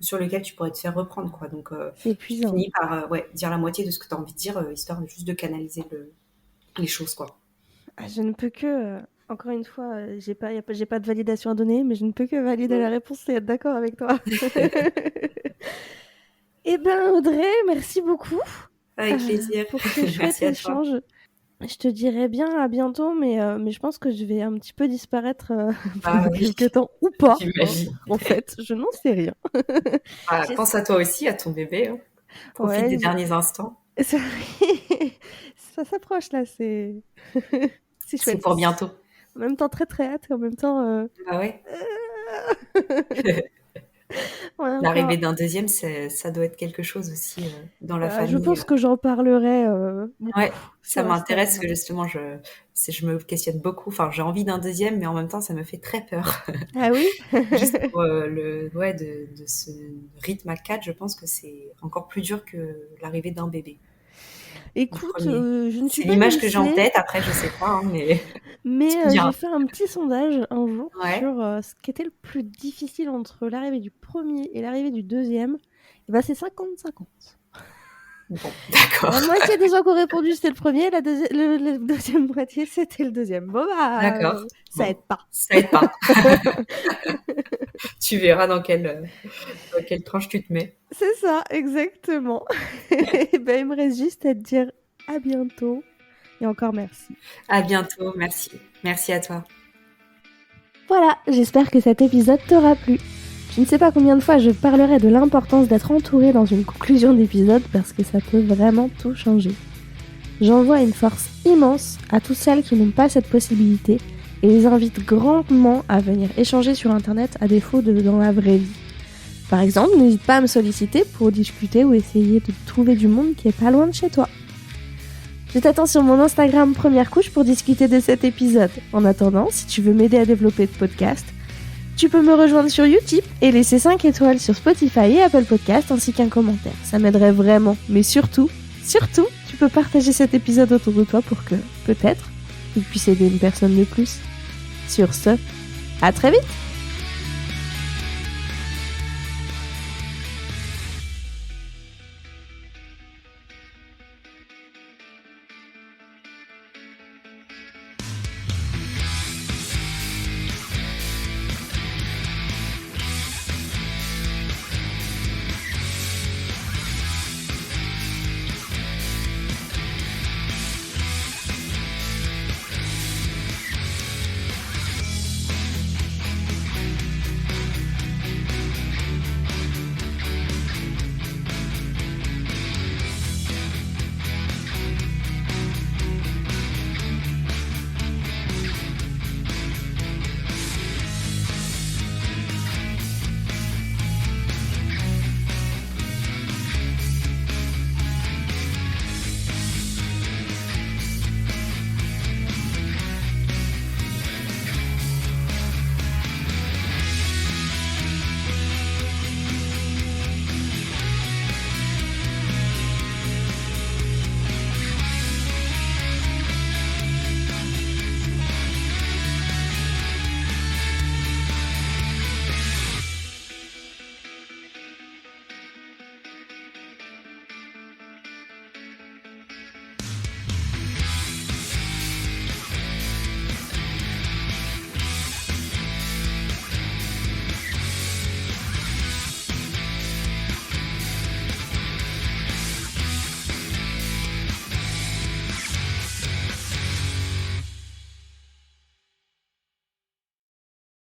Speaker 2: sur lequel tu pourrais te faire reprendre, quoi. Donc,
Speaker 3: C'est
Speaker 2: tu
Speaker 3: épuisant.
Speaker 2: finis par dire la moitié de ce que tu as envie de dire, histoire juste de canaliser les choses, quoi.
Speaker 3: Ah, je ne peux que, encore une fois, j'ai pas de validation à donner, mais je ne peux que valider la réponse et être d'accord avec toi. Eh ben, Audrey, merci beaucoup
Speaker 2: Avec plaisir.
Speaker 3: pour ce chouette
Speaker 2: Merci à toi.
Speaker 3: échange. Je te dirais bien à bientôt, mais je pense que je vais un petit peu disparaître pendant
Speaker 2: Oui,
Speaker 3: quelques temps, ou pas.
Speaker 2: j'imagine.
Speaker 3: En fait, je n'en sais rien.
Speaker 2: Pense à toi aussi, à ton bébé. Hein. Profite des derniers instants.
Speaker 3: Ça s'approche là, c'est c'est
Speaker 2: C'est
Speaker 3: chouette.
Speaker 2: pour bientôt.
Speaker 3: En même temps, très très hâte, en même temps...
Speaker 2: Bah ouais.
Speaker 3: Ouais,
Speaker 2: L'arrivée d'un deuxième, ça doit être quelque chose aussi dans la famille.
Speaker 3: Je pense que j'en parlerai beaucoup.
Speaker 2: Ouais, ça
Speaker 3: sur
Speaker 2: m'intéresse
Speaker 3: Instagram.
Speaker 2: que justement, je me questionne beaucoup. Enfin, j'ai envie d'un deuxième, mais en même temps, ça me fait très peur.
Speaker 3: Ah oui?
Speaker 2: Juste pour de ce rythme à 4, je pense que c'est encore plus dur que l'arrivée d'un bébé.
Speaker 3: Écoute, je ne suis
Speaker 2: C'est
Speaker 3: pas
Speaker 2: l'image que j'ai en
Speaker 3: initiée,
Speaker 2: tête, après, je sais pas, hein, mais
Speaker 3: mais
Speaker 2: tu me diras.
Speaker 3: j'ai fait un petit sondage un jour
Speaker 2: Ouais.
Speaker 3: sur ce qui était le plus difficile entre l'arrivée du premier et l'arrivée du deuxième. Et ben c'est 50-50.
Speaker 2: Bon, d'accord.
Speaker 3: La moitié des gens qui ont répondu c'était le premier, la deuxième moitié c'était le deuxième. Bon bah,
Speaker 2: D'accord.
Speaker 3: ça
Speaker 2: Bon,
Speaker 3: aide pas.
Speaker 2: ça aide pas. Tu verras dans quelle tranche tu te mets.
Speaker 3: C'est ça, exactement. Et ben il me reste juste à te dire à bientôt. Et encore merci.
Speaker 2: À bientôt, merci. Merci à toi.
Speaker 3: Voilà, j'espère que cet épisode t'aura plu. Je ne sais pas combien de fois je parlerai de l'importance d'être entouré dans une conclusion d'épisode parce que ça peut vraiment tout changer. J'envoie une force immense à toutes celles qui n'ont pas cette possibilité et les invite grandement à venir échanger sur internet à défaut de dans la vraie vie. Par exemple, n'hésite pas à me solliciter pour discuter ou essayer de trouver du monde qui est pas loin de chez toi. Je t'attends sur mon Instagram Première Couche pour discuter de cet épisode. En attendant, si tu veux m'aider à développer le podcast, tu peux me rejoindre sur Utip et laisser 5 étoiles sur Spotify et Apple Podcast ainsi qu'un commentaire. Ça m'aiderait vraiment, mais surtout, tu peux partager cet épisode autour de toi pour que, peut-être, il puisse aider une personne de plus. Sur ce, à très vite!